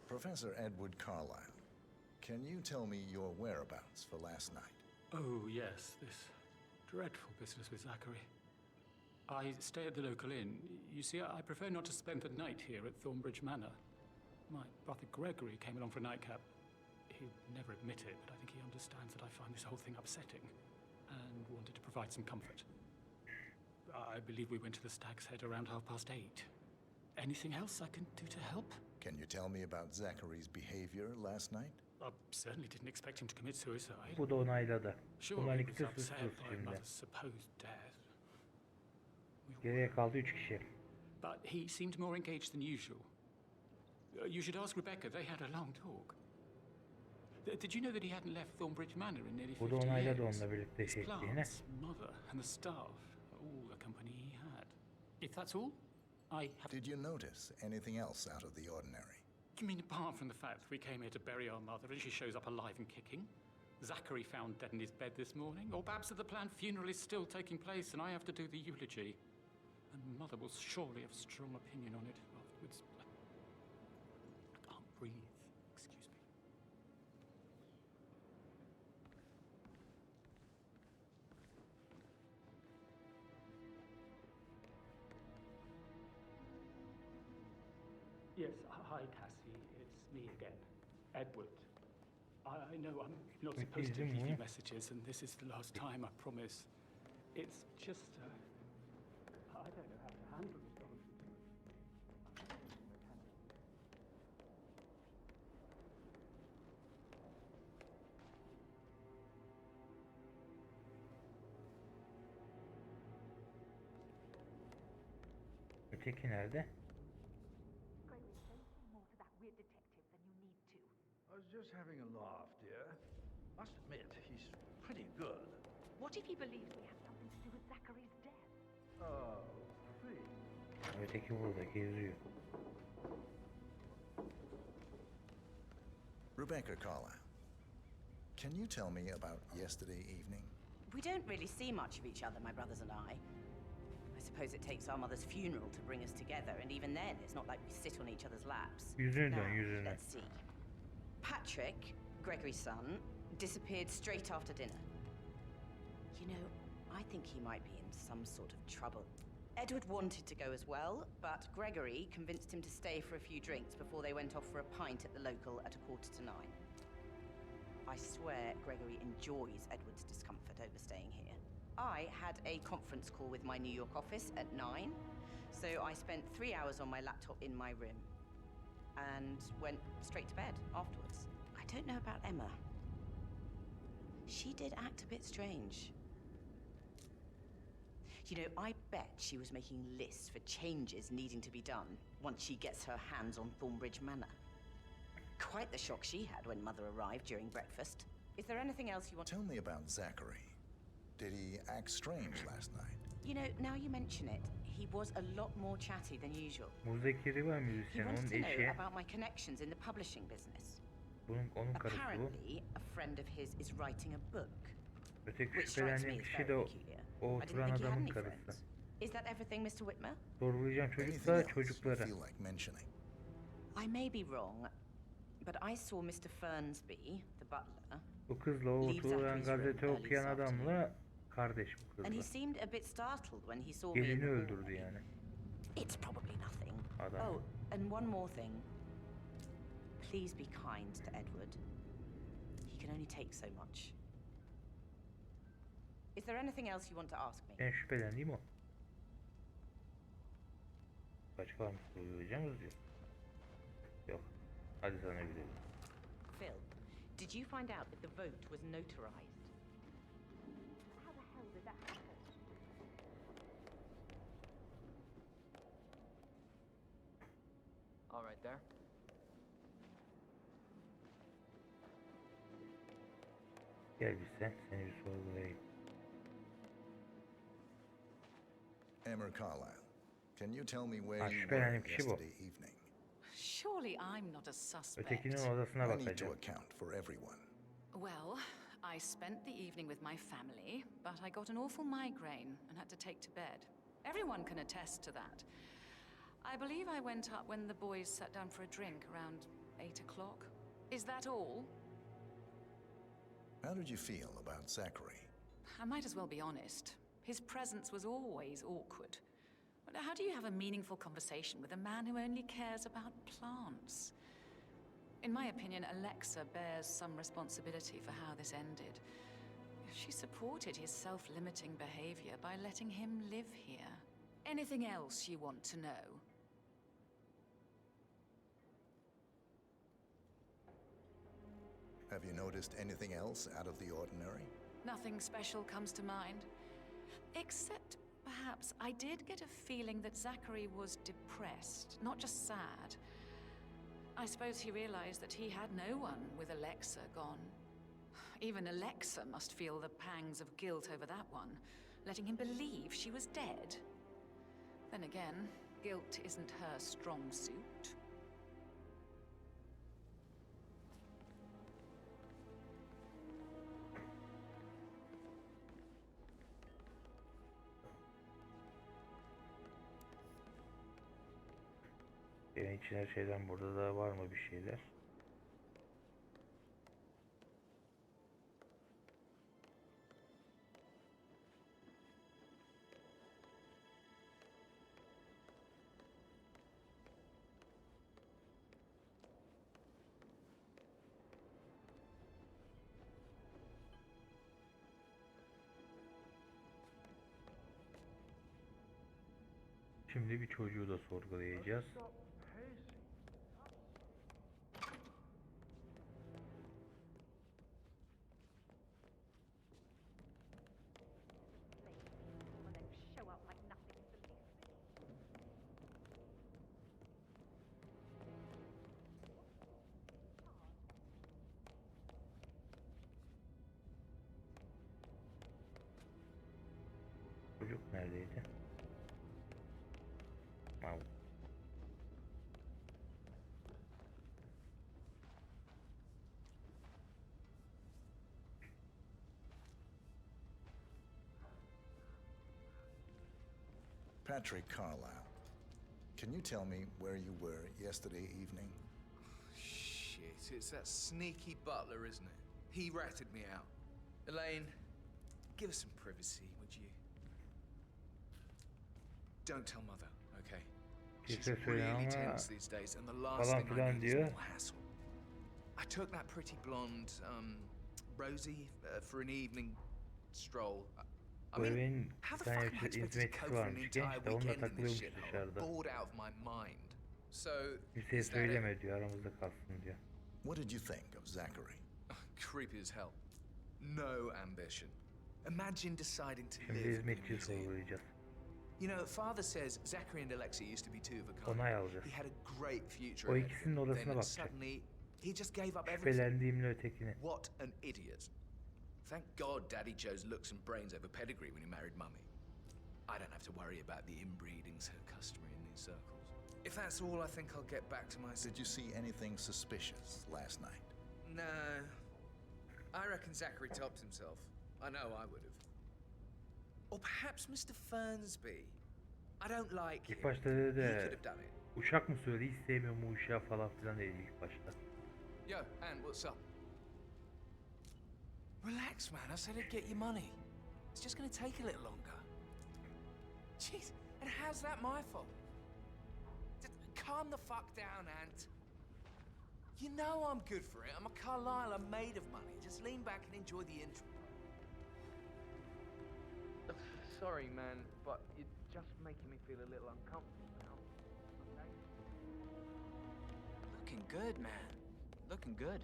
Professor Edward Carlyle, can you tell me your whereabouts for last night? Oh, yes, this dreadful business with Zachary. I stay at the local inn. You see, I prefer not to spend the night here at Thornbridge Manor. My brother Gregory came along for a nightcap. He'd never admit it, but I think he understands that I find this whole thing upsetting and wanted to provide some comfort. I believe we went to the Stag's Head around 8:30. Anything else I can do to help? Can you tell me about Zachary's behavior last night? I certainly didn't expect him to commit suicide. Bu da onayladı. Sure, Bunların he ikisi was upset suçsuz by şimdi. mother's supposed death. Geriye kaldı 3 kişi. But he seemed more engaged than usual. You should ask Rebecca. They had a long talk. Did you know that he hadn't left Thornbridge Manor in nearly 50 Bu da onayladı years? onunla birlikte His çektiğini. plants, mother, and the staff, all the company he had. If that's all, I have... Did you notice anything else out of the ordinary? You mean apart from the fact that we came here to bury our mother and she shows up alive and kicking? Zachary found dead in his bed this morning? Or perhaps that the planned funeral is still taking place and I have to do the eulogy? And mother will surely have a strong opinion on it afterwards. I can't breathe. Excuse me. Yes, hi Cassie, it's me again, Edward. I know I'm not supposed to leave you messages, and this is the last time, I promise. It's just, I don't know how to handle it, honestly. Öteki nerede? I was just having a laugh, dear. Must admit, he's pretty good. What if he believes we have something to do with Zachary's death? Oh, please. Öteki burada geziyor. Rebecca Carlyle, can you tell me about yesterday evening? We don't really see much of each other, my brothers and I. I suppose it takes our mother's funeral to bring us together, and even then, it's not like we sit on each other's laps. Yüzüne Now, dön, yüzüne. let's see. Patrick, Gregory's son, disappeared straight after dinner. You know, I think he might be in some sort of trouble. Edward wanted to go as well, but Gregory convinced him to stay for a few drinks before they went off for a pint at the local at 9:15. I swear Gregory enjoys Edward's discomfort over staying here. I had a conference call with my New York office at 9, so I spent 3 hours on my laptop in my room and went straight to bed afterwards. I don't know about Emma. She did act a bit strange. You know, I bet she was making lists for changes needing to be done once she gets her hands on Thornbridge Manor. quite the shock she had when Mother arrived during breakfast. Is there anything else you want? Tell me about Zachary. Did he act strange last night? You know, now you mention it, he was a lot more chatty than usual. Muzdaki var He müzisyen, wanted onun to know eşi. about my connections in the publishing business. Onun karısı bu. Apparently, a friend of his is writing a book. Öteki Which strikes me şüphelendiğim as kişi very de o peculiar. I oturan didn't think he had adamın any karısı. friends. Is that everything, Mr. Whitmer? Sorgulayacağım çocuk Anything da else you çocukları. feel like mentioning? I may be wrong, but I saw Mr. Fernsby, the butler, Bu kızla o leave oturan Zachary's room gazete early okuyan this afternoon. adamla kardeş bu And he kızla. seemed a bit startled when he saw me in Gelini the öldürdü hallway. yani. It's probably nothing. Adam. Oh, and one more thing. Please be kind to Edward. He can only take so much. Is there anything else you want to ask me? En şüphelendiğim o. Başka var mı sorgulayacağımız diyor. Yok. Hadi sana gidelim. Phil, did you find out that the vote was notarized? How the hell did that happen? All right, there. Gel bir sen, seni bir sorgulayayım. Emmer Carlisle, can you tell me where Ha, you şüphelendiğim were kişi bu. yesterday evening? Surely I'm not a suspect. Ötekinin odasına I need to bakacağım. account for everyone. Well, I spent the evening with my family, but I got an awful migraine and had to take to bed. Everyone can attest to that. I believe I went up when the boys sat down for a drink around 8 o'clock. Is that all? How did you feel about Zachary? I might as well be honest. His presence was always awkward. But how do you have a meaningful conversation with a man who only cares about plants? In my opinion, Alexa bears some responsibility for how this ended. She supported his self-limiting behavior by letting him live here. Anything else you want to know? Have you noticed anything else out of the ordinary? Nothing special comes to mind. Except, perhaps, I did get a feeling that Zachary was depressed, not just sad. I suppose he realized that he had no one with Alexa gone. Even Alexa must feel the pangs of guilt over that one, letting him believe she was dead. Then again, guilt isn't her strong suit. Benim için her şeyden burada da var mı bir şeyler? Şimdi bir çocuğu da sorgulayacağız. Show up like nothing's the least thing. Çocuk neredeydi? Wow. Patrick Carlisle, can you tell me where you were yesterday evening? Shit, it's that sneaky butler, isn't it? He ratted me out. Elaine, give us some privacy, would you? Don't tell Mother, okay? She's really tense these days, and the last thing I need is more hassle. I took that pretty blonde, Rosie, for an evening stroll. I mean, how the fuck am I expected to cope for an entire weekend in this shithole? Bored out of my mind. So, Kimseye söyleme diyor, aramızda kalsın diyor. What did you think of Zachary? Creepy as hell. No ambition. Imagine deciding to Şimdi live in a hizmetçi museum. sorgulayacağız. You know, Father says Zachary and Alexa used to be two of a kind. Onay alacağız. He had a great future O ahead of ikisinin him. odasına Then bakacak. suddenly, He just gave up everything. Şüphelendiğimle ötekine. What an idiot. Thank God Daddy chose looks and brains over pedigree when he married Mummy. I don't have to worry about the inbreeding so customary in these circles. If that's all, I think I'll get back to my... Did you see anything suspicious last night? No. I reckon Zachary topped himself. I know I would have. Or perhaps Mr. Fernsby. I don't like him. İlk başta He dedi could have done it. uşak mı söyledi, hiç sevmiyorum bu uşağı falan filan dedi ilk başta. Yo, Ann, what's up? Relax, man. I said I'd get you money. It's just gonna take a little longer. Jeez, and how's that my fault? Calm the fuck down, Ant. You know I'm good for it. I'm a Carlisle. I'm made of money. Just lean back and enjoy the intro. Sorry, man, but you're just making me feel a little uncomfortable now. Okay? Looking good, man. Looking good.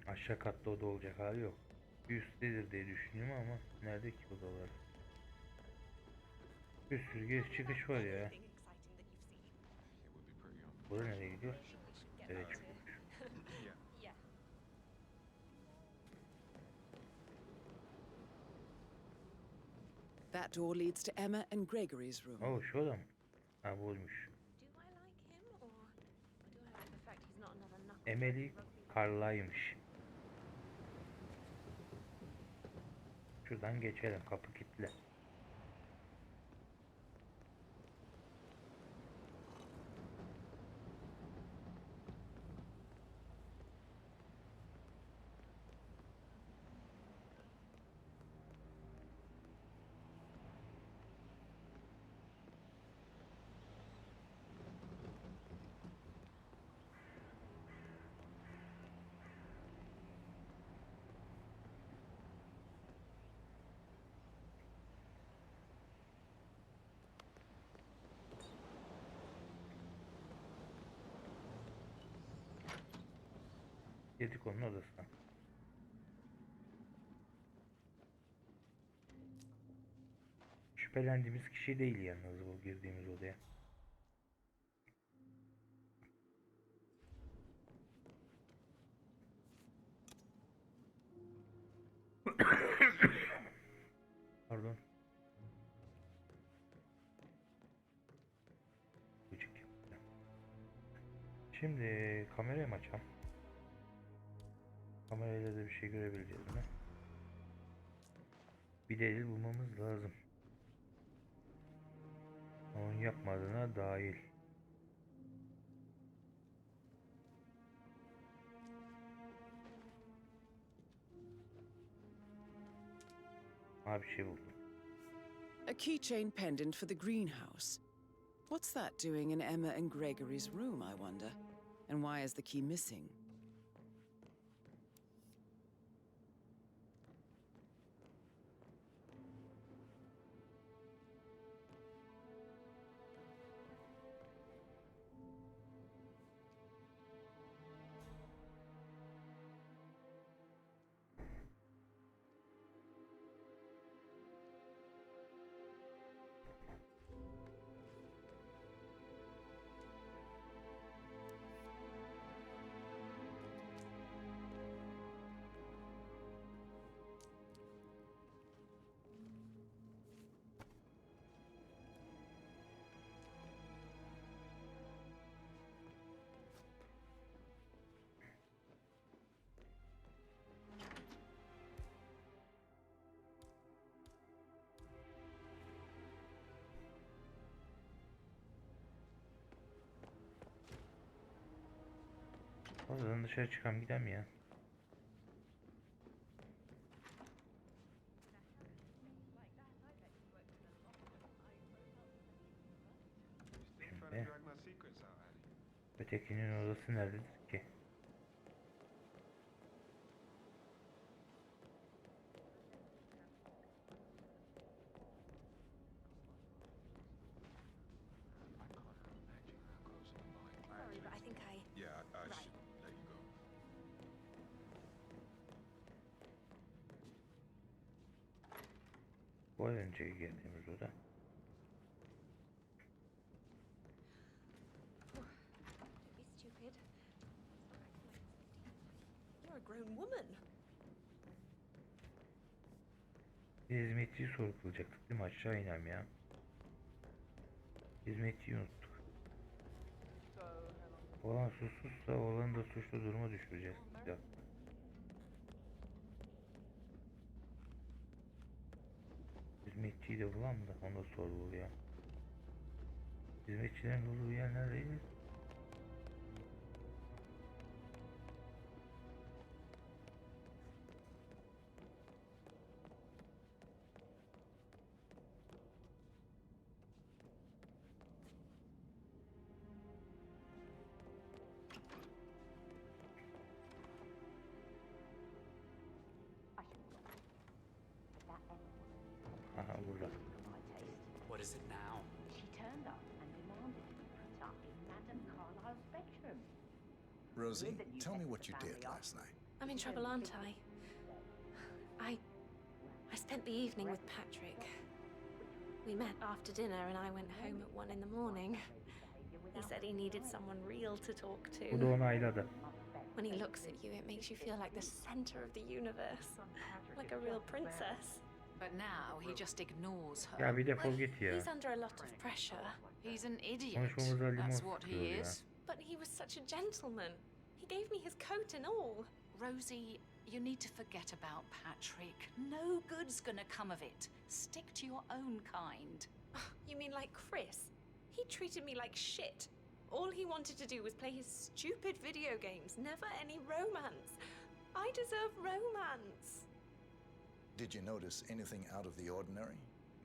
Aşağı katta oda olacak hali yok. Bir üsttedir diye düşünüyorum ama nerede ki odalar? Bir sürü giriş çıkış var ya. Burada nereye gidiyor? Nereye çıkıyor? That door leads to Emma and Gregory's room. Oh, şu oda mı? Ha, buymuş. Emily Carlisle'ymış. Şuradan geçelim, kapı kilitli. Yedik onun odasına. Şüphelendiğimiz kişi değil yalnız bu girdiğimiz odaya. Pardon. Şimdi kamerayı mı açalım? Kamerayla da bir şey görebileceğiz mi? Bir delil bulmamız lazım. Onun yapmadığına dahil. Bir şey buldum. A keychain pendant for the greenhouse. What's that doing in Emma and Gregory's room, I wonder? And why is the key missing? Oradan dışarı çıkalım, gidelim ya. Şimdi ötekinin odası nerededir ki? Sorry, but I think Yeah, I should let you go. Bu ay önce geldiğimiz oda. Be stupid. You're a grown woman. Hizmetçiyi sorgulayacaktık değil mi? Aşağı inem ya. Hizmetçiyi unuttuk. Olan suçsuzsa olanı da suçlu duruma düşüreceğiz. Ya. Hizmetçiyi de bulan mı da onu da sorguluyor. Hizmetçilerin olduğu yer neredeydi? Aha burada. What is it now? She turned up and demanded to be put up in Madame Carlyle's bedroom. Rosie, tell me what you did last night. I'm in trouble, aren't I? I spent the evening with Patrick. We met after dinner and I went home at 1 in the morning. He said he needed someone real to talk to. Bu da onayladı. When he looks at you, it makes you feel like the center of the universe. Like a real princess. But now he just ignores her. Ya bir defol git ya. He's under a lot of pressure. He's an idiot. Konuşmamıza limon That's what sıkıyor he ya. is. But he was such a gentleman. He gave me his coat and all. Rosie, you need to forget about Patrick. No good's gonna come of it. Stick to your own kind. You mean like Chris? He treated me like shit. All he wanted to do was play his stupid video games, never any romance. I deserve romance. Did you notice anything out of the ordinary?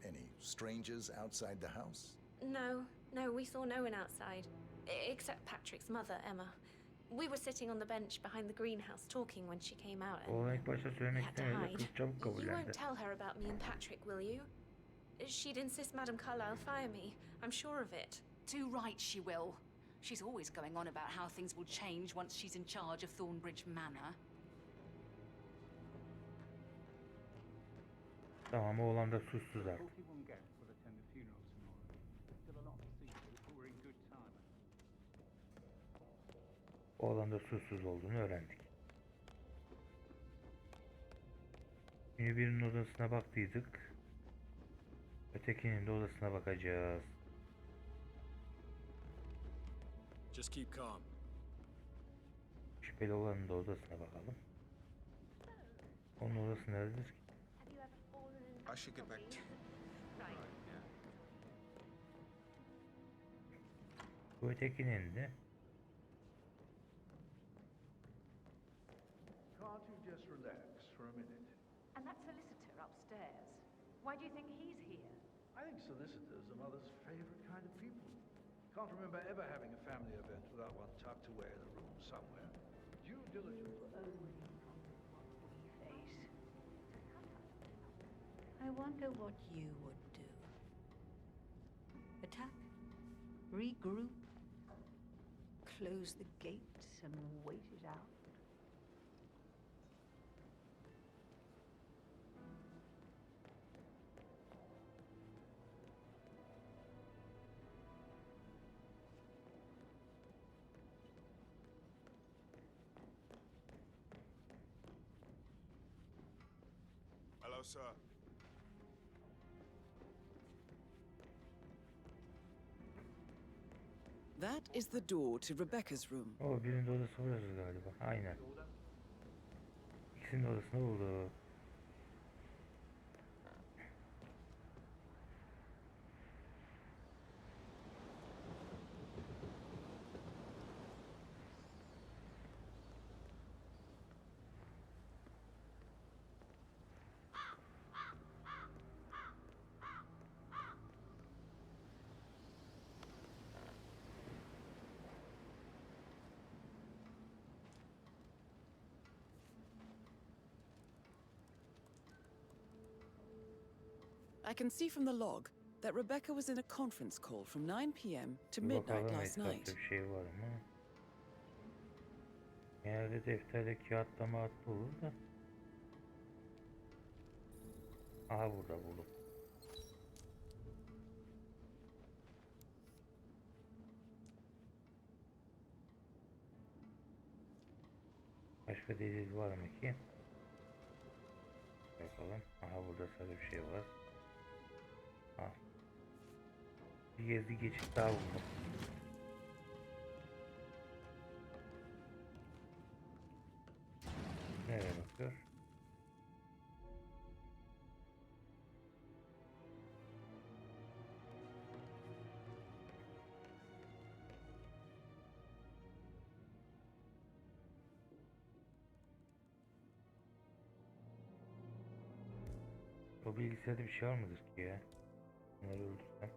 Any strangers outside the house? No, we saw no one outside. Except Patrick's mother, Emma. We were sitting on the bench behind the greenhouse talking when she came out and Oğlan ilk başta söylemek had to istemedi. hide. Kız çabuk You kabullendi. won't tell her about me and Patrick, will you? She'd insist Madame Carlyle fire me. I'm sure of it. Too right she will. She's always going on about how things will change once she's in charge of Thornbridge Manor. Tamam, oğlan da suçsuz artık. 41 guests will attend the funeral tomorrow. There's still a lot to see, but we're in good time. Oğlan da suçsuz olduğunu öğrendik. Şimdi birinin odasına baktıydık. Ötekinin de odasına bakacağız. Just keep calm. Şüpheli olanın da odasına bakalım. Onun odası nerededir ki? I should get back to... Bu ötekinin de. Can't you just relax for a minute? And that solicitor upstairs. Why do you think he's here? I think solicitors are Mother's favorite kind of people. Can't remember ever having a family event without one tucked away in a room somewhere. Due diligence. Face. I wonder what you would do. Attack? Regroup? Close the gates and wait it out? Hello, sir. That is the door to Rebecca's room. O birinin odası burası galiba. Aynen. İkisinin odasını bulduk. I can see from the log that Rebecca was in a conference call from 9 p.m. to Bir midnight bakalım last night. etrafta bir şey var mı? Genelde defterde kağıtta mağatta olur da. Aha burada buldum. Başka delil var mı ki? Bakalım. Aha burada sadece bir şey var. Ha. Bir gizli geçit daha buldum. Nereye bakıyor? O bilgisayarda bir şey var mıdır ki ya? Bunları öldürsem.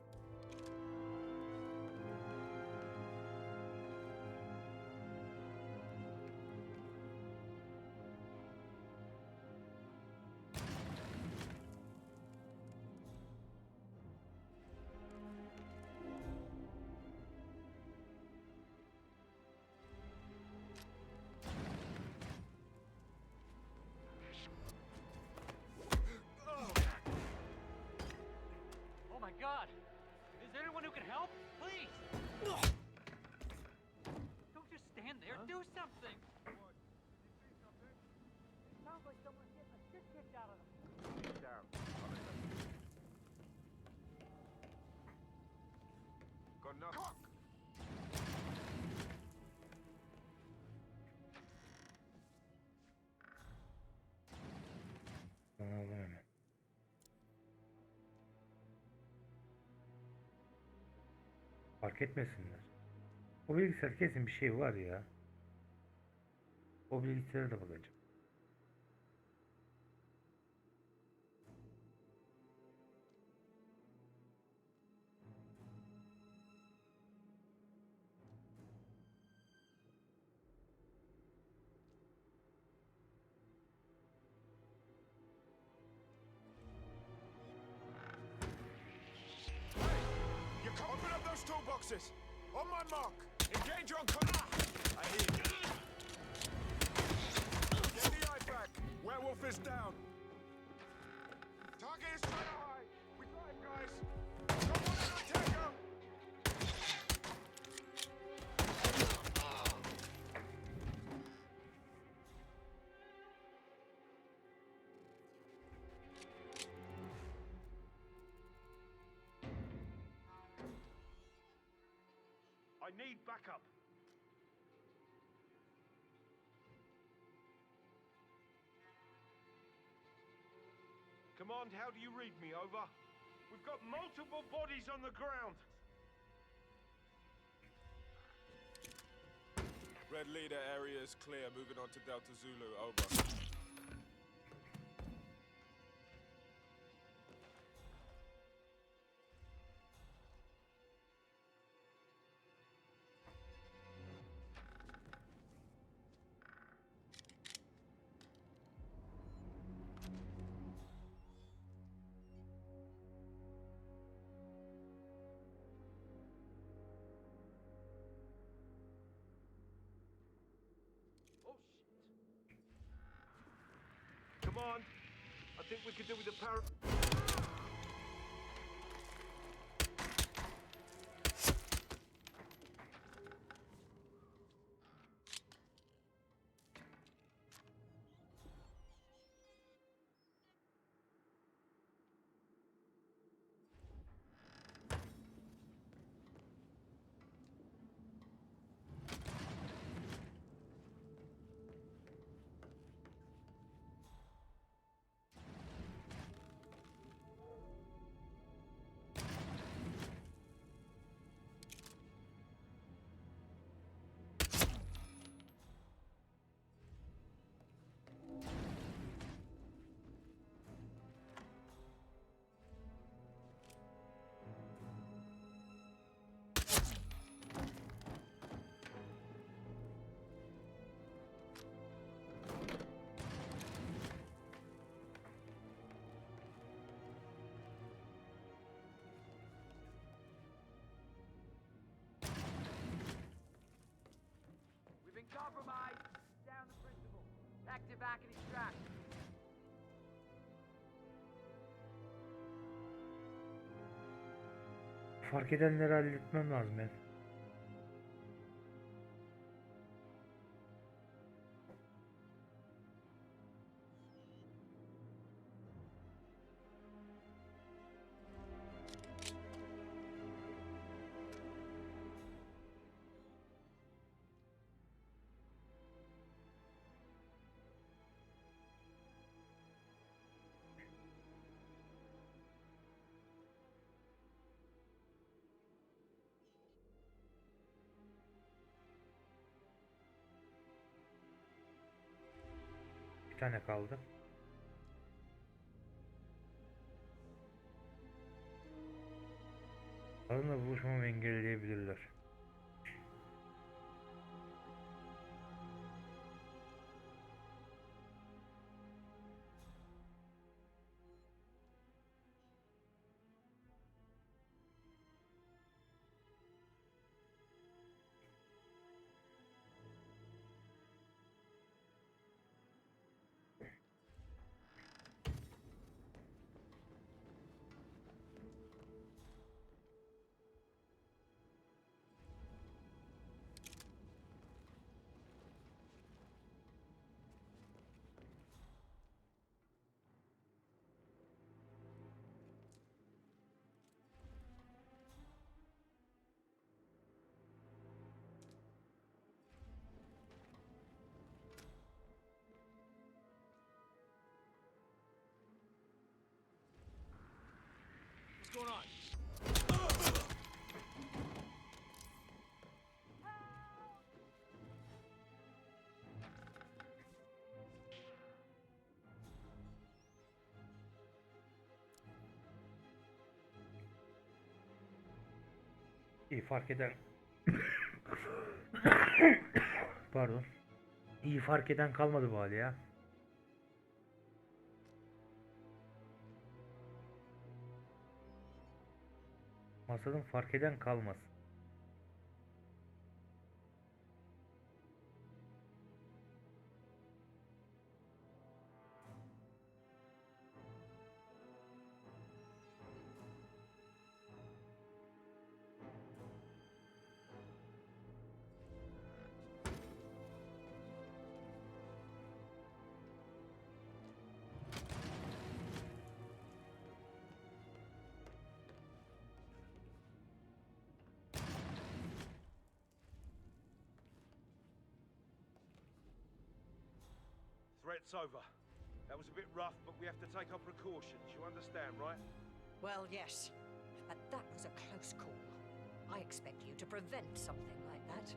Oh my God! Is there anyone who can help? Please! Don't just stand there. Do something! Sounds like someone's getting the shit kicked out of them. Down. Got nothing. Anladım hemen. Fark etmesinler. O bilgisayar kesin bir şey var ya. O bilgisayara da bakacağım. You can open up those toolboxes. On my mark. Engage on Connor. I hear you. Get the eye back. Werewolf is down. Target is trying to hide. We got him, guys. Come on, Undertaker. I need backup. Command, how do you read me? Over. We've got multiple bodies on the ground. Red leader area is clear. Moving on to Delta Zulu. Over. Command, I think we could do with a power. Compromise. Down the principal. Active back and extract. Fark edenleri halletmem lazım ben. tane kaldı. Kadınla buluşmamı engelleyebilirler. What's going on? İyi fark eden pardon. İyi fark eden kalmadı bu hali ya. Masadan fark eden kalmaz. Threat's over. That was a bit rough, but we have to take our precautions. You understand, right? Well, yes. But that was a close call. I expect you to prevent something like that.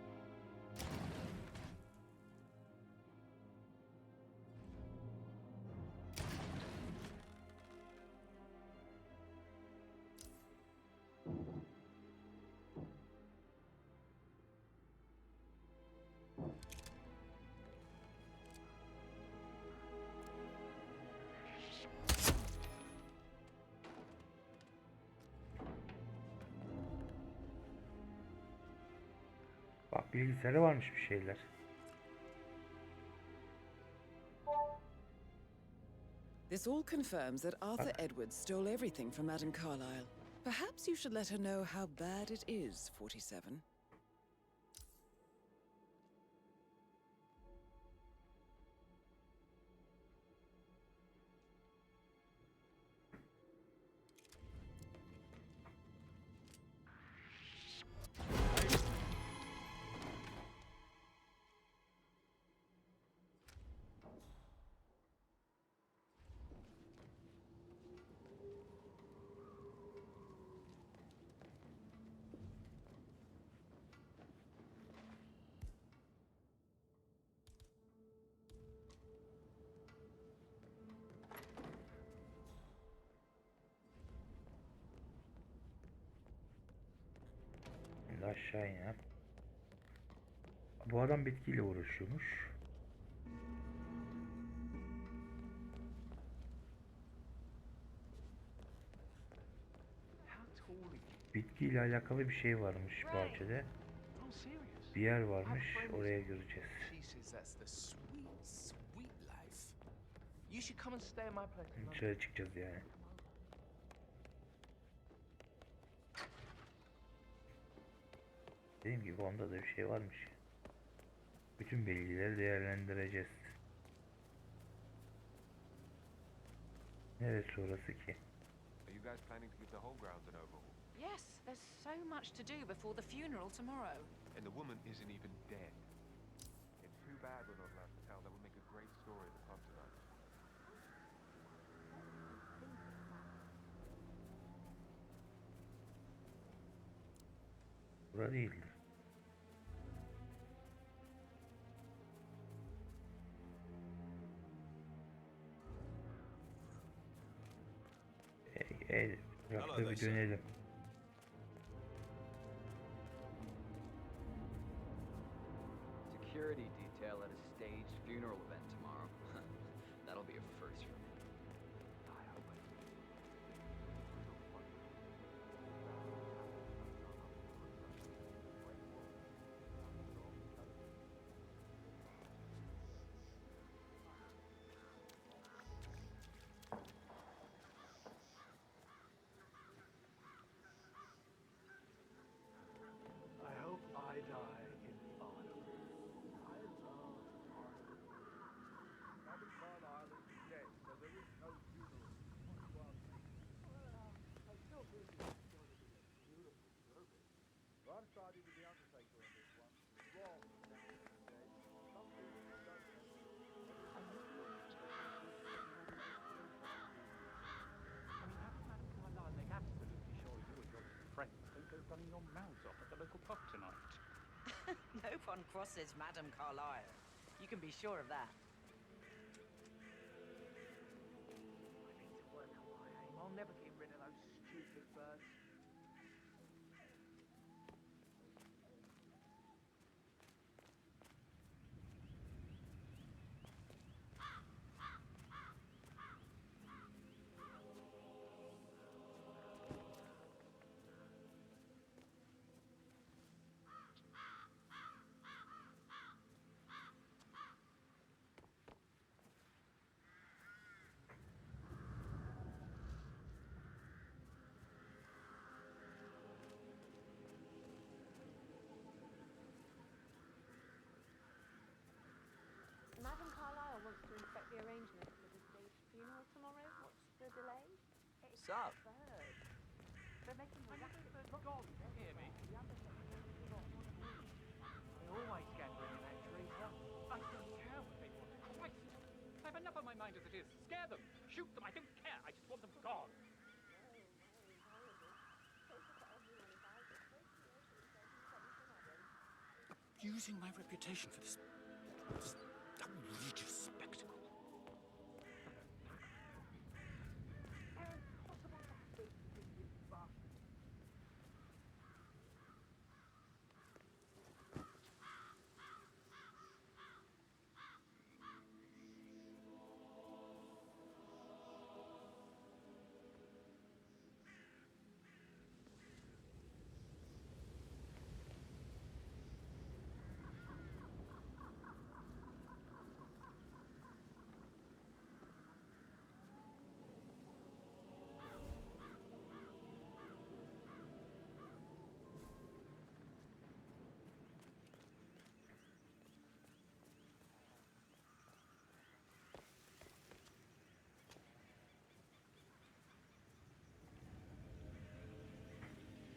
Bak bilgisayarı varmış bir şeyler. This all confirms that Arthur Edwards stole everything from Madame Carlyle. Perhaps you should let her know how bad it is, 47. Şimdi aşağı iner. Bu adam bitkiyle uğraşıyormuş. Bitkiyle alakalı bir şey varmış bahçede. Bir yer varmış, oraya göreceğiz. Dışarı çıkacağız yani. Dediğim gibi onda da bir şey varmış. Bütün bilgileri değerlendireceğiz. Neresi orası ki? Yes, there's so much to do before the funeral tomorrow. And the woman isn't even dead. It's too bad we're not allowed to tell. That would make a great story at the pub tonight. Bura değildir. Şöyle bir dönelim. Security detail at a staged funeral event tomorrow. That'll be a first for me. I hope I hope I die in honor. I love honor. Madam Carlyle is dead, so there is no funeral. Well, I still think it's going to be a beautiful service. So I'm siding with the Undertaker on this one. Wrong. Something make absolutely sure you and your friends don't go running your mouths off at the local pub tonight. No one crosses Madame Carlyle. You can be sure of that. I'll never get rid of those stupid birds. Madame Carlyle wants to inspect the arrangements for the staged funeral tomorrow. What's the delay? What's up? Birds. They're making Another bird gone, you hear me? They always gather in that tree, huh? I don't care what they want. Christ! I have enough on my mind as it is. Scare them! Shoot them! I don't care! I just want them gone! Using my reputation for this outrageous spectacle.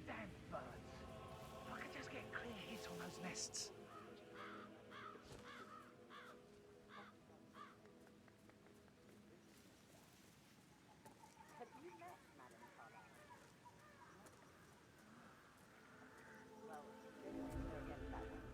Damn birds. If I could just get clear hits on those nests. Have you met Madame Carlyle? Well, forget that one.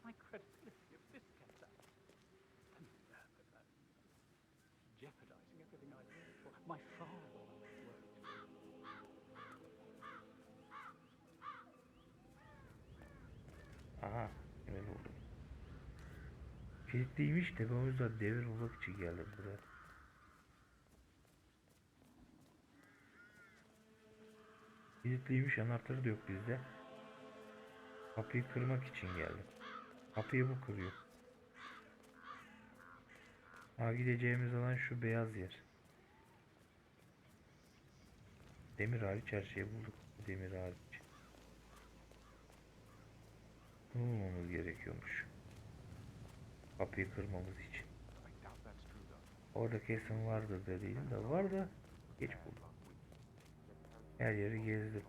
My credibility if this gets out. And jeopardizing everything I've worked for. My father worked for. Aha, evet oldu. Kilitliymiş de ben o yüzden devir bulmak için geldim buraya. Kilitliymiş, anahtarı da yok bizde. Kapıyı kırmak için geldim. Kapıyı bu kırıyor. Ha, gideceğimiz alan şu beyaz yer. Demir hariç her şeyi bulduk. Demir hariç. Bunu bulmamız gerekiyormuş. Kapıyı kırmamız için. Orada kesin vardır dediydim de var da geç buldum. Her yeri gezdim.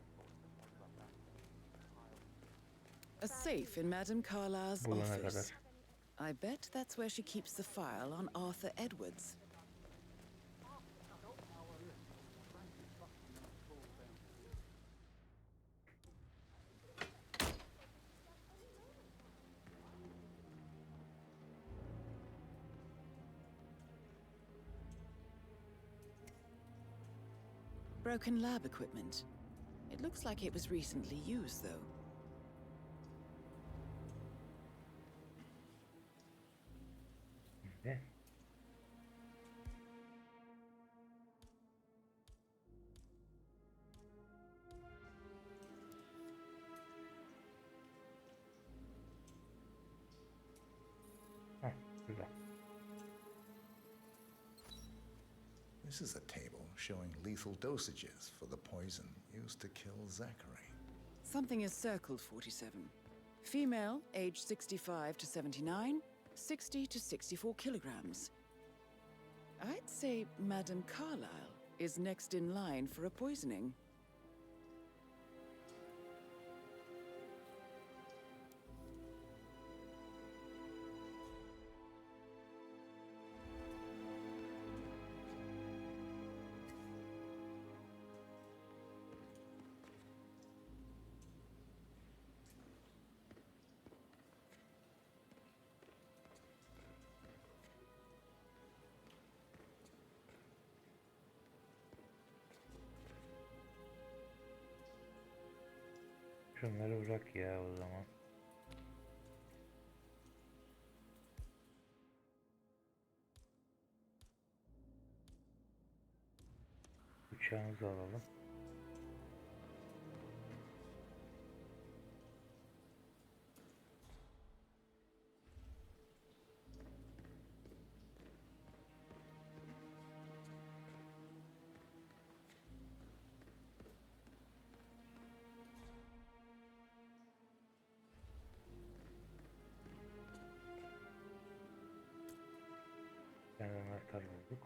A safe in Madame Carlyle's Bulana office. kadar. I bet that's where she keeps the file on Arthur Edwards. Broken lab equipment. It looks like it was recently used, though. Ne? Heh, güzel. This is a table showing lethal dosages for the poison used to kill Zachary. Something is circled 47. Female, age 65 to 79, 60 to 64 kilograms. I'd say Madame Carlyle is next in line for a poisoning. Şunları bırak ya o zaman. Bıçağımızı alalım. Ben anahtar bulduk.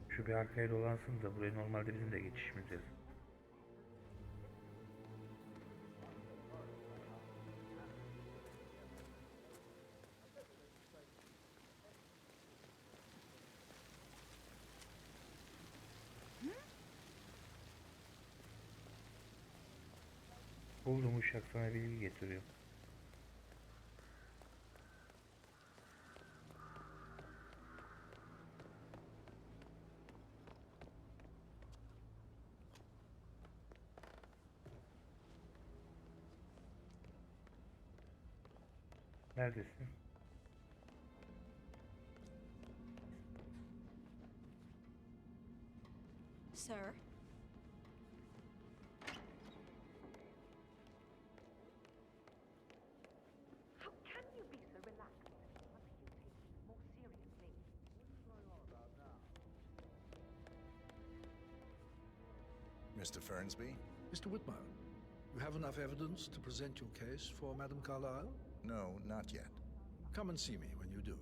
Şu bir arkaya dolansın da buraya normalde bizim de geçişimiz lazım. Buldum, uşak sana bilgi getiriyor. Neredesin? Sir? How can you be so relaxed? Why don't you take this more seriously? What's going on about now? Mr. Fernsby? Mr. Whitman, you have enough evidence to present your case for Madame Carlyle? No, not yet. Come and see me when you do.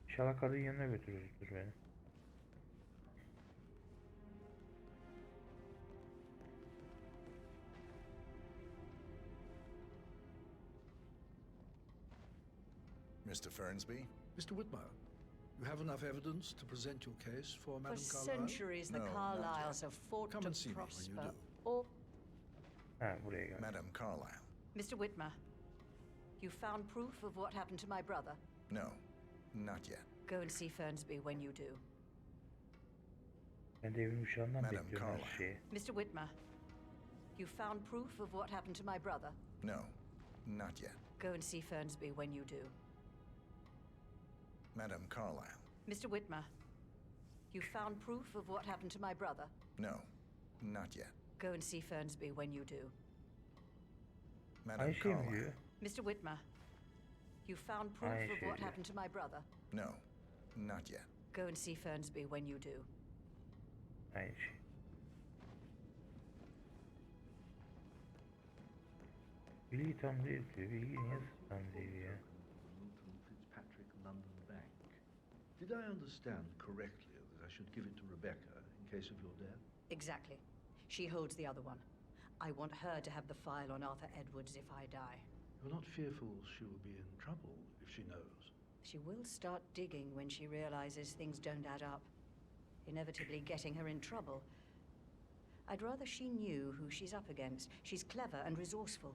İnşallah kadın yanına götürürdür beni. Mr. Fernsby? Mr. Whitmer, you have enough evidence to present your case for Madame For Carlyle? centuries, the Carlyles have fought Come to and see me when you prosper. do. Or, buraya gel. Madame Carlyle. Mr. Whitmer, you found proof of what happened to my brother? No, not yet. Go and see Fernsby when you do. Ben de evin uşağından Madame bekliyorum her Carlyle. şeyi. Mr. Whitmer, you found proof of what happened to my brother? No, not yet. Go and see Fernsby when you do. Madame Carlyle. Mr. Whitmer, you found proof of what happened to my brother? No, not yet. Go and see Fernsby when you do. Madame Aynı şey mi Carlyle. diyor? Mr. Whitmer, you found proof Aynı of şey what diyor. happened to my brother? No, not yet. Go and see Fernsby when you do. Aynı şey. Bilgi tam değil diyor. Bilgi niye tam değil ya? Fitzpatrick London Bank. Did I understand correctly that I should give it to Rebecca in case of your death? Exactly. She holds the other one. I want her to have the file on Arthur Edwards if I die. You're not fearful she will be in trouble if she knows? She will start digging when she realizes things don't add up, inevitably getting her in trouble. I'd rather she knew who she's up against. She's clever and resourceful.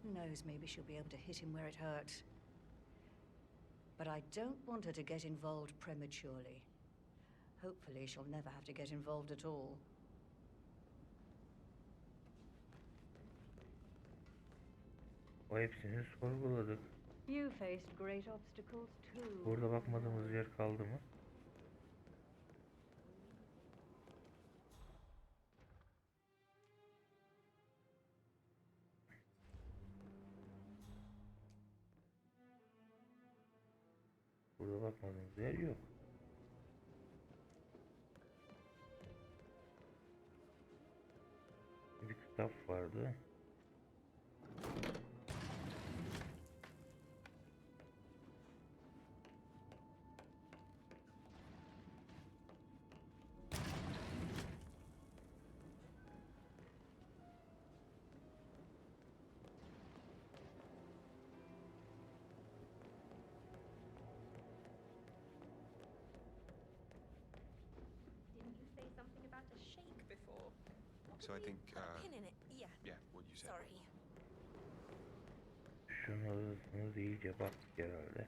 Who knows, maybe she'll be able to hit him where it hurts. But I don't want her to get involved prematurely. Hopefully she'll never have to get involved at all. O hepsini sorguladık. You faced great obstacles too. Burada bakmadığımız yer kaldı mı? Burada bakmadığımız yer yok. Bir kitap vardı. Didn't you say something about a shake before? So I think, Put a pin in it. Yeah. yeah, what you said. Sorry. Şunu iyice baktık herhalde.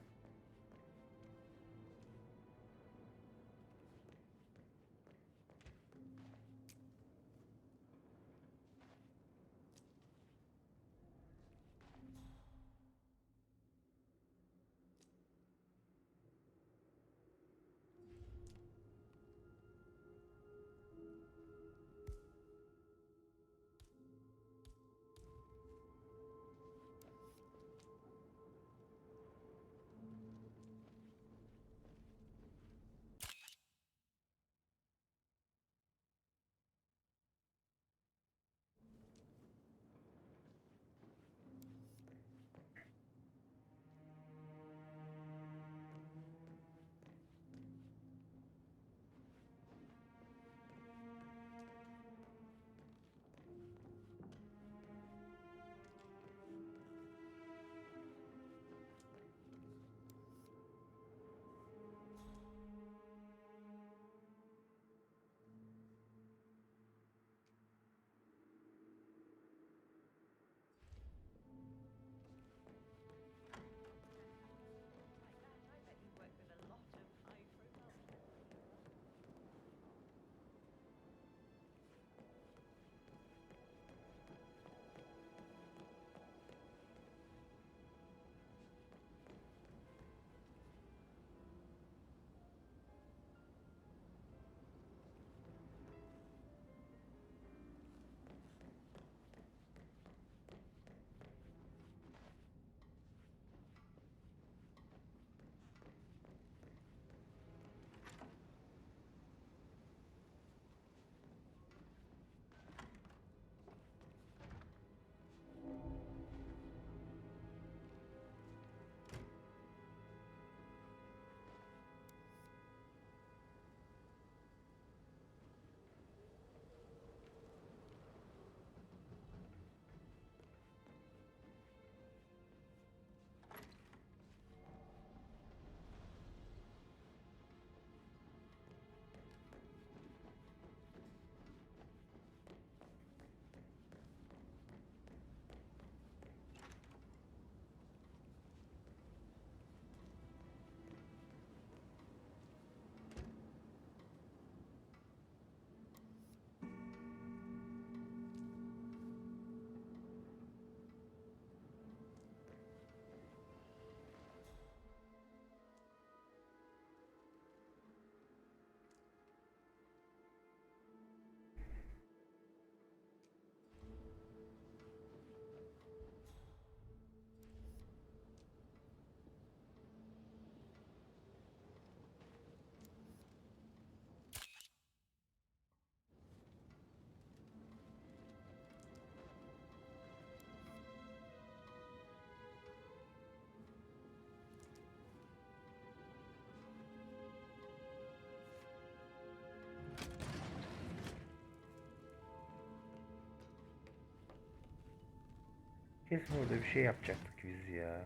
Kesin orada bir şey yapacaktık biz ya.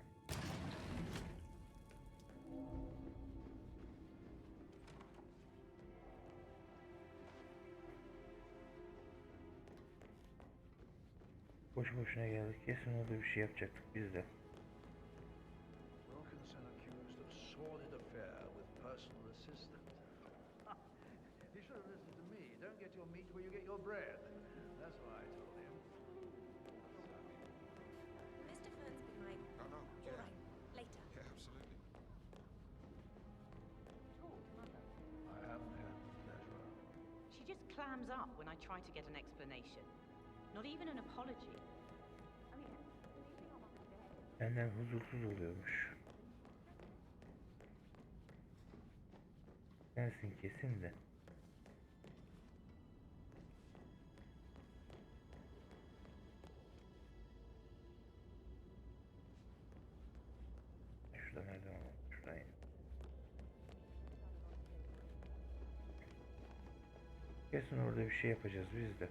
Boşu boşuna geldik. Kesin orada bir şey yapacaktık biz de. Wilkinson accused of sordid affair with personal assistant. He should have listened to me. Don't get your meat where you get your bread. That's what I told him. Mr. Fern's been like, Oh, no, all yeah. right, later. Yeah, absolutely. I haven't had the pleasure. She just clams up when I try to get an explanation. Not even an apology. Benden huzursuz oluyormuş. Sensin kesin de. Şurada nereden var? Şuraya. Kesin orada bir şey yapacağız biz de.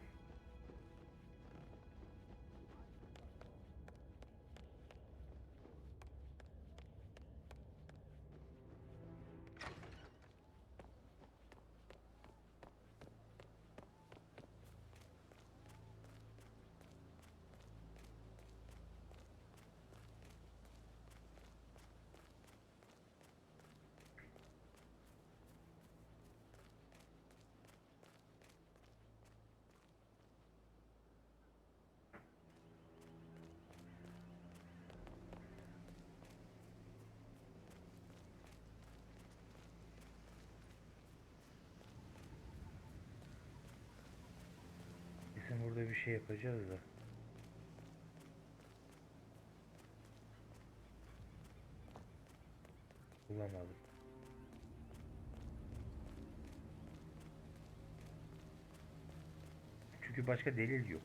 Kesin burada bir şey yapacağız da. Bulamadım. Çünkü başka delil yok.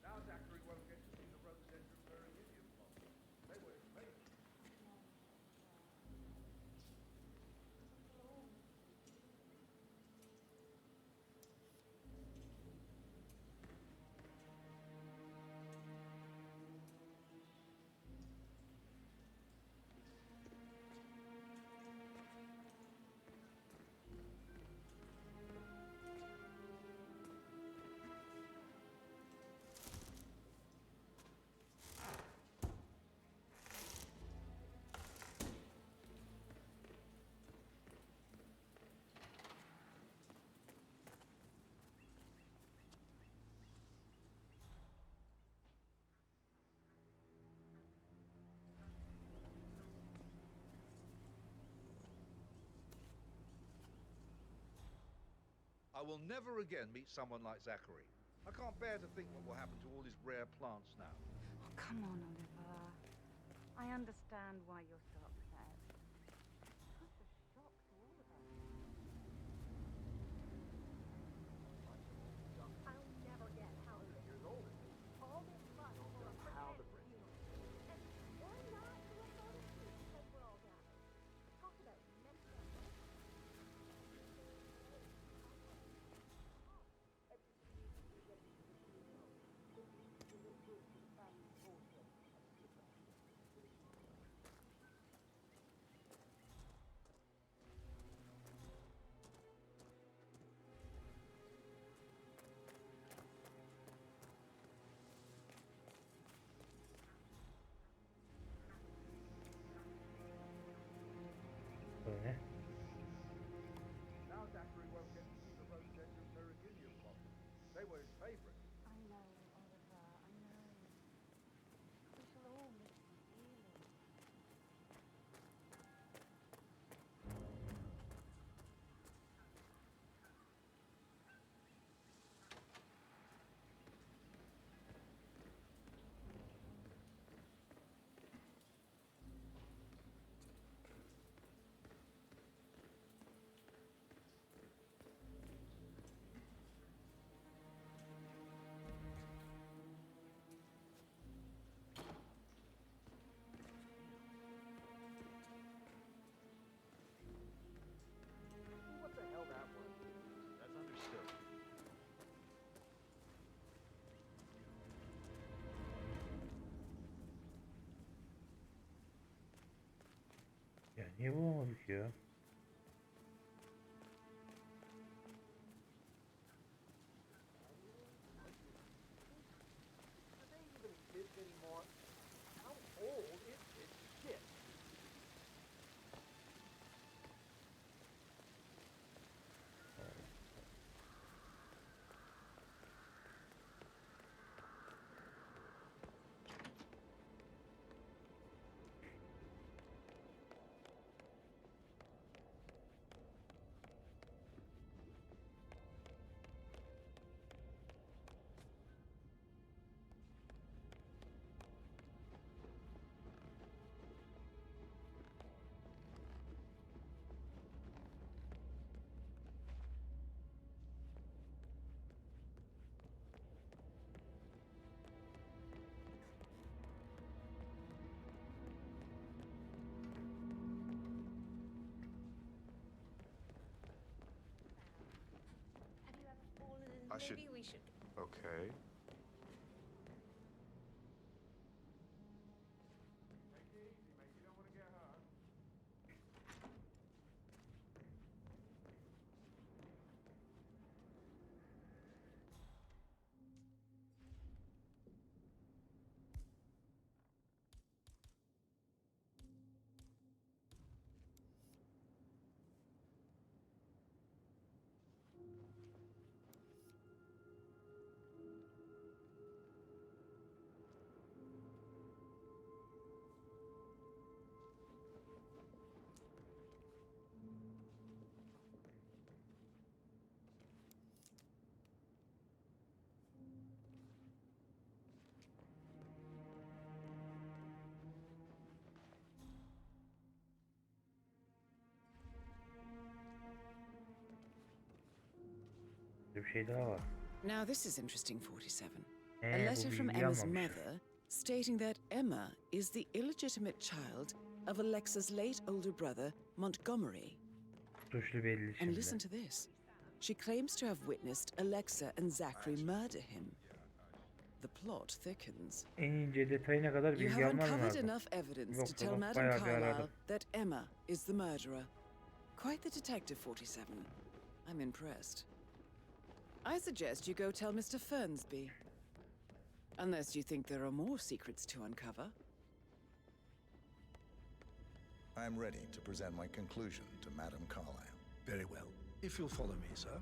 Now Zachary won't get to see the rhododendron wearing Indian cloth. They were his favourite. I will never again meet someone like Zachary. I can't bear to think what will happen to all his rare plants now. come on, Oliver. I understand why you're so upset. Such a shock to all of us. I'll never get how it is. All this fuss for a pretend funeral. And why not do a photo shoot because we're all down? Talk about mental health. Böyle. Now Zachary won't get to see the rhododendron periginium blossom. They were his favorite. I know, Oliver, I know. We shall all miss you dearly. What the hell that was? That's understood. Ya niye bulamadık ya? Do they even exist anymore? How old is this shit? Have you ever fallen in? I should- Maybe we should. Okay. Take it easy, mate. You don't want to get hurt. Bir şey daha var. Now this is interesting, 47. A Bu letter from bilgiyi Emma's almamışım. mother stating that Emma is the illegitimate child of Alexa's late older brother, Montgomery. Suçlu belli And şimdi. listen to this. She claims to have witnessed Alexa and Zachary murder him. The plot thickens. En ince detayına kadar You bilgi have almam uncovered lazım. enough evidence Yok to da tell bak, Madame bayağı bir Carlyle aradım. that Emma is the murderer. Quite the detective, 47. I'm impressed. I suggest you go tell Mr. Fernsby. Unless you think there are more secrets to uncover. I'm ready to present my conclusion to Madame Carlyle. Very well. If you'll follow me, sir.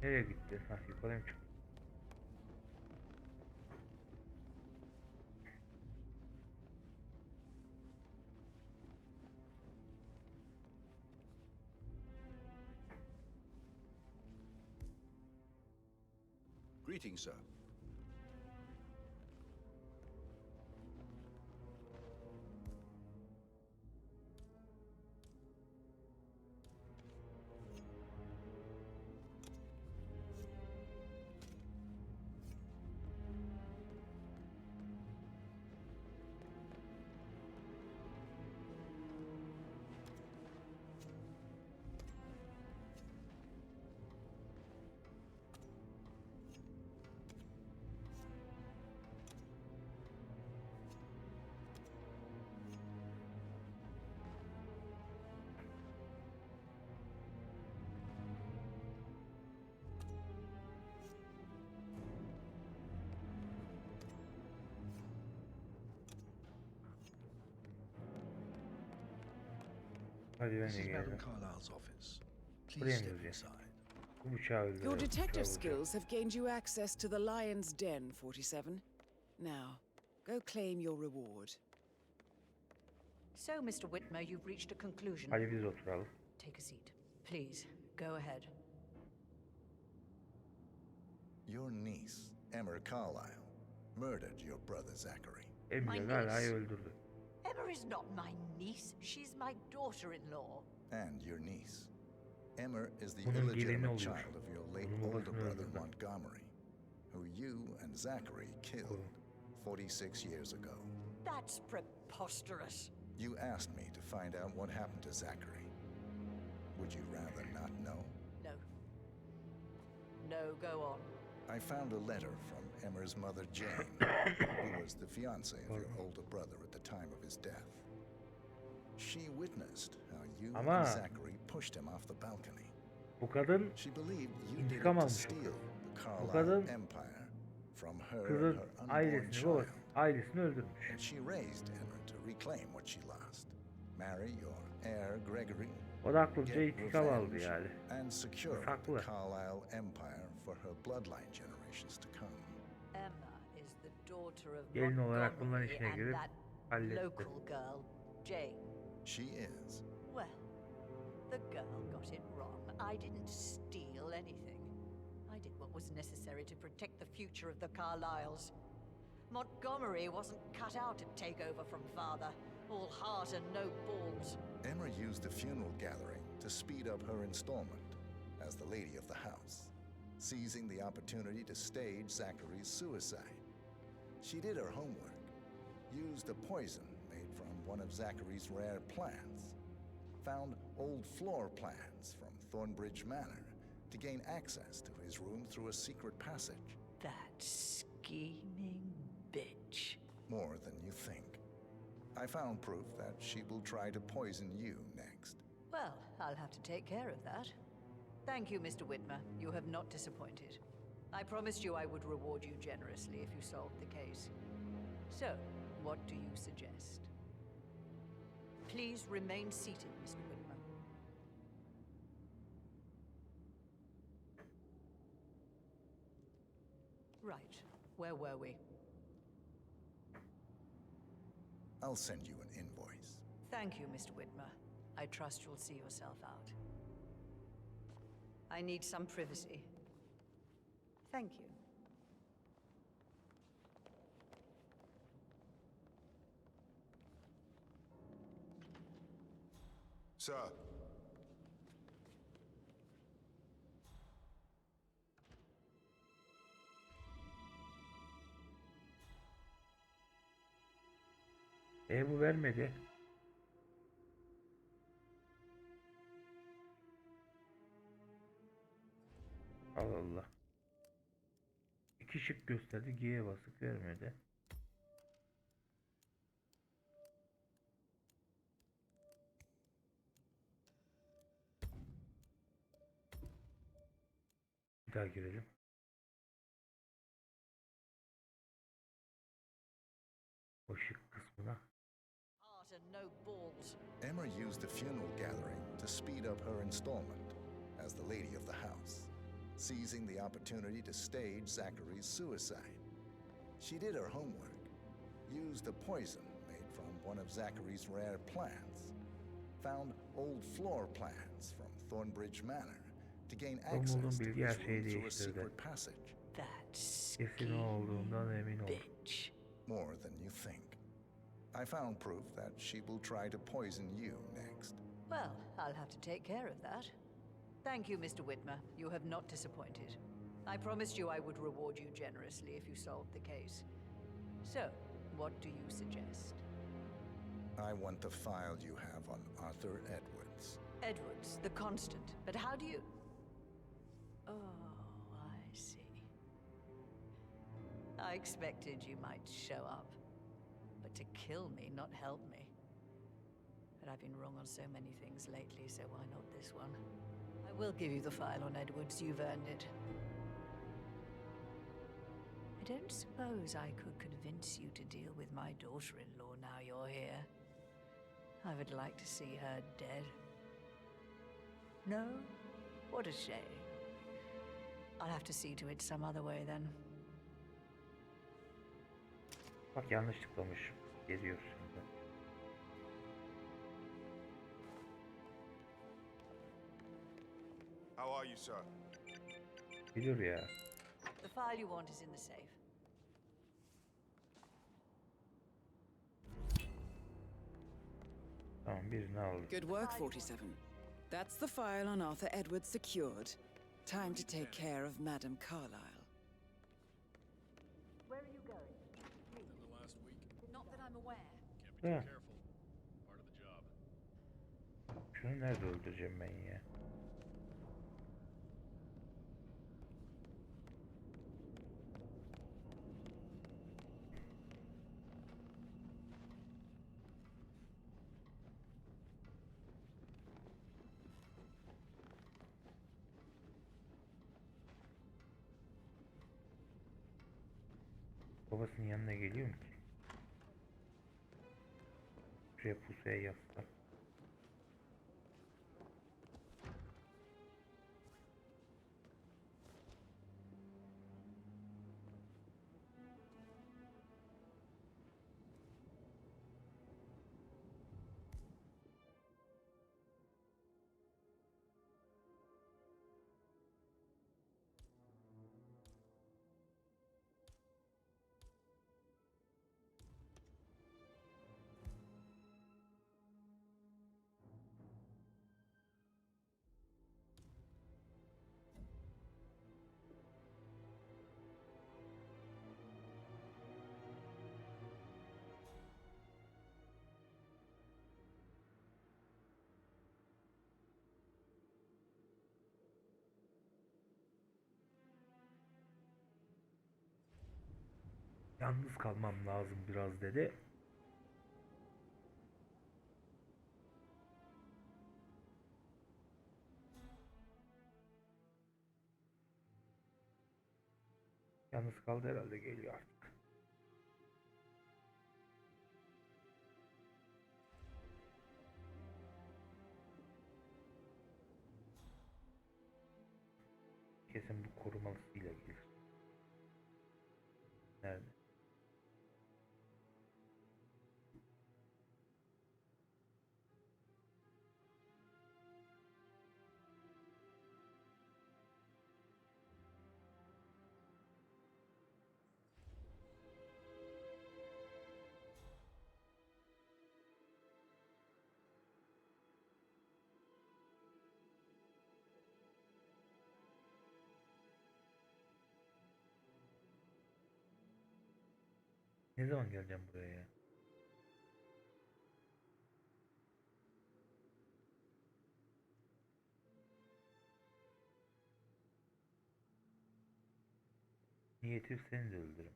Nereye gitti? Ha, yukarı mı çıktı? Greetings, sir. Hadi ben This de is Madame geldim. Carlyle's office. Please Buraya mı step gireceğiz? inside. Bu bıçağı öldürelim. Your detective bıçağı vuracağım. skills have gained you access to the Lion's Den, 47. Now, go claim your reward. So, Mr. Whitmer, you've reached a conclusion. Hadi biz oturalım. Take a seat. Please, go ahead. Your niece, Emma Carlyle, murdered your brother Zachary. Emre Gala'yı öldürdü. Emma is not my niece. She's my daughter-in-law. And your niece. Emma is the Bunun gelini illegitimate oluyor. child of your late Bunun older babasını brother öldürdü. Montgomery, who you and Zachary killed 46 years ago. That's preposterous. You asked me to find out what happened to Zachary. Would you rather not know? No. No, go on. I found a letter from Emma's mother, Jane, who was the fiancée of your older brother at the time of his death. She witnessed how you Ama and Zachary pushed him off the balcony. bu kadın She believed you did it intikam to almış steal oluyor. the Bu Carlyle kadın empire from her and kızın her unborn ailesini, child. babası, ailesini öldürmüş. And she raised Emma to reclaim what she lost. Marry your heir Gregory. O da aklınca get intikam aldı revenge, yani. and secure Haklı. the Carlyle empire for her bloodline generations to come. Emma is the daughter of Gelin olarak bunların Montgomery işine and girip that halletti. local girl, Jane. She is. Well, the girl got it wrong. I didn't steal anything. I did what was necessary to protect the future of the Carlyles. Montgomery wasn't cut out to take over from father. All heart and no balls. Emma used the funeral gathering to speed up her installment as the lady of the house, seizing the opportunity to stage Zachary's suicide. She did her homework, used a poison made from one of Zachary's rare plants, found old floor plans from Thornbridge Manor to gain access to his room through a secret passage. That scheming bitch. More than you think. I found proof that she will try to poison you next. Well, I'll have to take care of that. Thank you, Mr. Whitmer. You have not disappointed. I promised you I would reward you generously if you solved the case. So, what do you suggest? Please remain seated, Mr. Whitmer. Right. Where were we? I'll send you an invoice. Thank you, Mr. Whitmer. I trust you'll see yourself out. I need some privacy. Thank you. Sir. Bu vermedi. Allah Allah. İki şık gösterdi. G'ye basıp vermedi. Bir daha girelim. O şık kısmına. Heart and no balls. Emma used the funeral gathering to speed up her installment as the lady of the house, seizing the opportunity to stage Zachary's suicide. She did her homework, used a poison made from one of Zachary's rare plants, found old floor plans from Thornbridge Manor to gain access to his room through a secret passage. Kesin olduğundan emin ol. More than you think. I found proof that she will try to poison you next. Well, I'll have to take care of that. Thank you, Mr. Whitmer. You have not disappointed. I promised you I would reward you generously if you solved the case. So, what do you suggest? I want the file you have on Arthur Edwards. Edwards, the Constant. But how do you... Oh, I see. I expected you might show up. But to kill me, not help me. But I've been wrong on so many things lately, so why not this one? I will give you the file on Edwards. You've earned it. I don't suppose I could convince you to deal with my daughter-in-law now you're here. I would like to see her dead. No? What a shame. I'll have to see to it some other way then. Bak yanlış tıklamış. Geliyor şimdi. How are you, sir? Biliyor ya. The file you want is in the safe. Tamam, birini aldım. Good work, 47. That's the file on Arthur Edwards secured. Time to take care of Madame Carlyle. Where are you going? Within the last week. Not that I'm aware. Can't be Yeah. too careful. Part of the job. Şunu nerede öldüreceğim ben ya? Babasının yanına geliyor mu ki? Şuraya pusuya yazsa. Yalnız kalmam lazım biraz dedi. Yalnız kaldı herhalde, geliyor artık. Kesin bu korumalısıyla gelir. Nerede? Ne zaman geleceğim buraya ya? Niyetim seni de öldürürüm.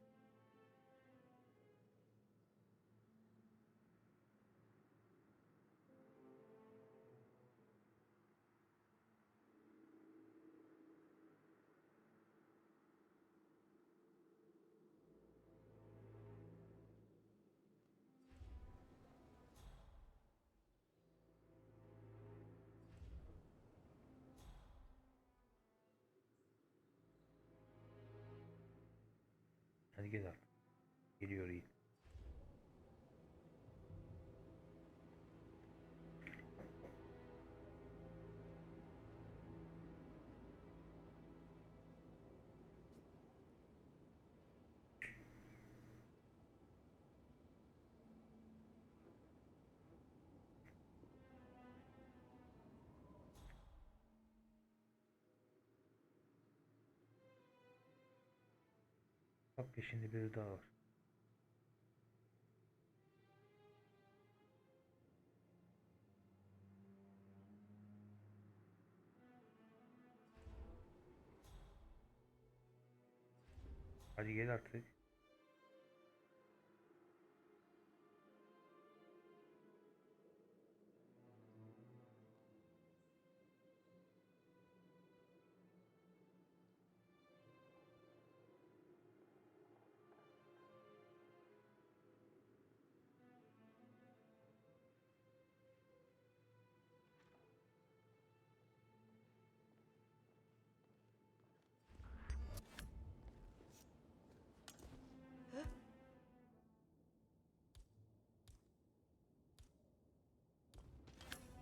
Hadi gel artık. Geliyor iyi. Bak peşinde biri daha var. Hadi gel artık.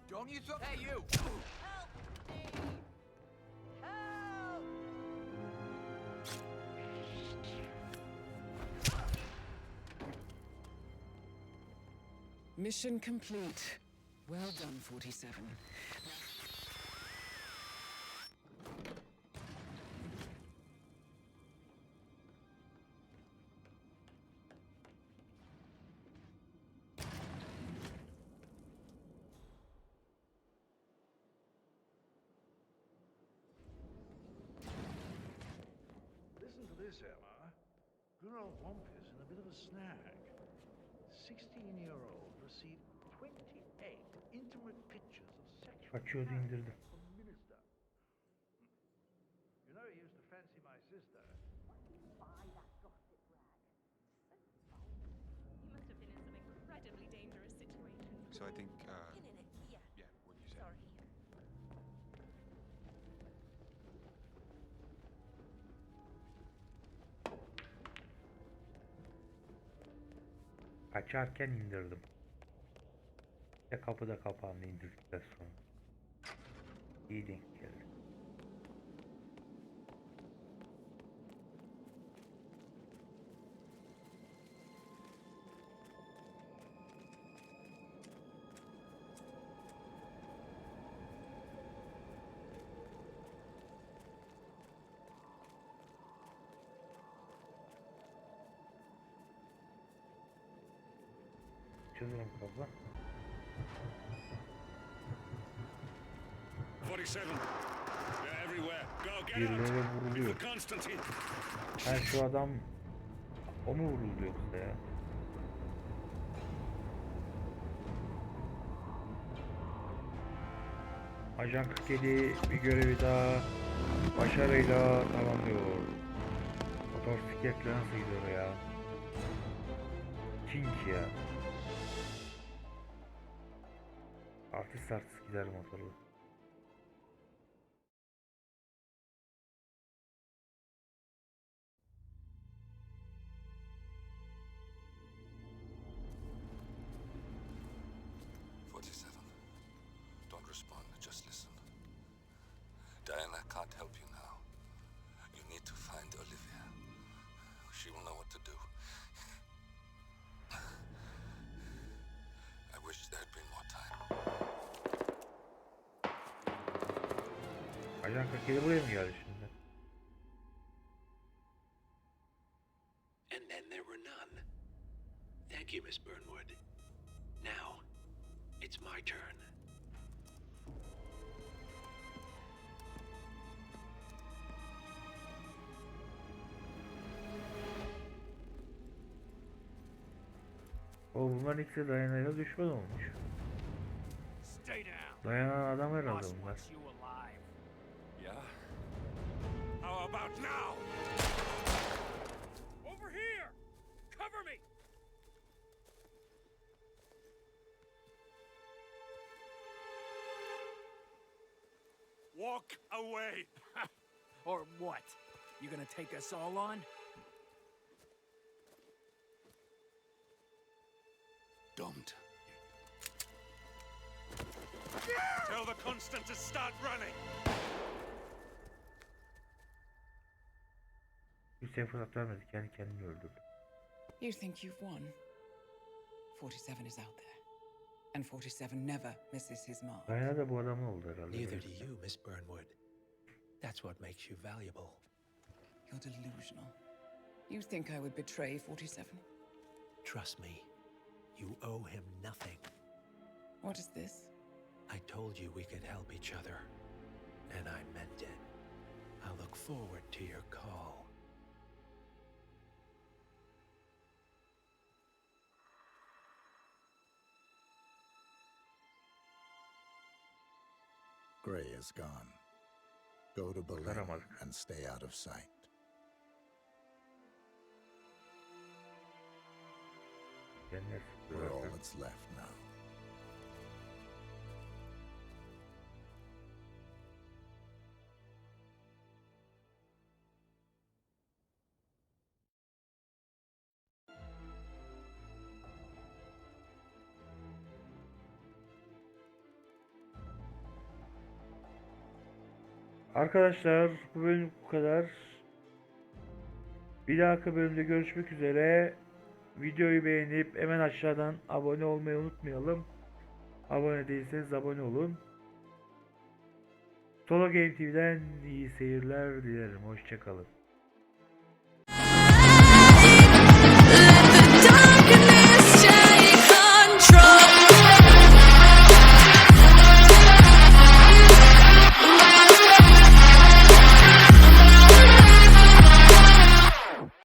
Don't you so— Hey, you! Mission complete. Well done, 47. Listen to this, Emma. Good old Wampus in a bit of a snag. 16-year-old received 28 intimate pictures of sexual Kaçıyordu, indirdim. from minister. You know he used to fancy my sister. Buy that gossip rag. You must have been in some incredibly dangerous situations. So I think, Pin in it, yeah. yeah, what you said. Sorry. Kaçarken indirdim. Ve kapıda kapandı indirdikten sonra. İyi denk geldi. Çözürüm kablo. 47. They're everywhere. Go get Birileri out. vuruluyor. Constantine. Ha şu adam o mu vuruldu yoksa ya? Ajan 47 bir görevi daha başarıyla tamamlıyor. Motosikletle nasıl gidiyor ya? King ya. Artist gider motorlu. Don't respond, just listen. Diana can't help you now. You need to find Olivia. She will know what to do. I wish there had been more time. Ajan 47 buraya mı geldi şimdi? And then there were none. Thank you, Miss Burnwood. Now, it's my turn. O bunların ikisi Diana'yla düşman olmuş. Diana adam herhalde bunlar. Yeah? How about now? Over here! Cover me! Walk away! Or what? You gonna take us all on? Don't. Tell the Constant to start running! Kimseye fırsat vermedi, kendi kendini öldürdü. You think you've won? 47 is out there. And 47 never misses his mark. Diana da bu adamın oldu herhalde. Neither do you, Miss Burnwood. That's what makes you valuable. You're delusional. You think I would betray 47? Trust me, you owe him nothing. What is this? I told you we could help each other, and I meant it. I look forward to your call. Gray is gone. Go to Berlin Kurtaramadık. and stay out of sight. We're all that's left now. Arkadaşlar bu bölüm bu kadar. Bir dahaki bölümde görüşmek üzere. Videoyu beğenip hemen aşağıdan abone olmayı unutmayalım. Abone değilseniz abone olun. Solo Game TV'den iyi seyirler dilerim. Hoşça kalın.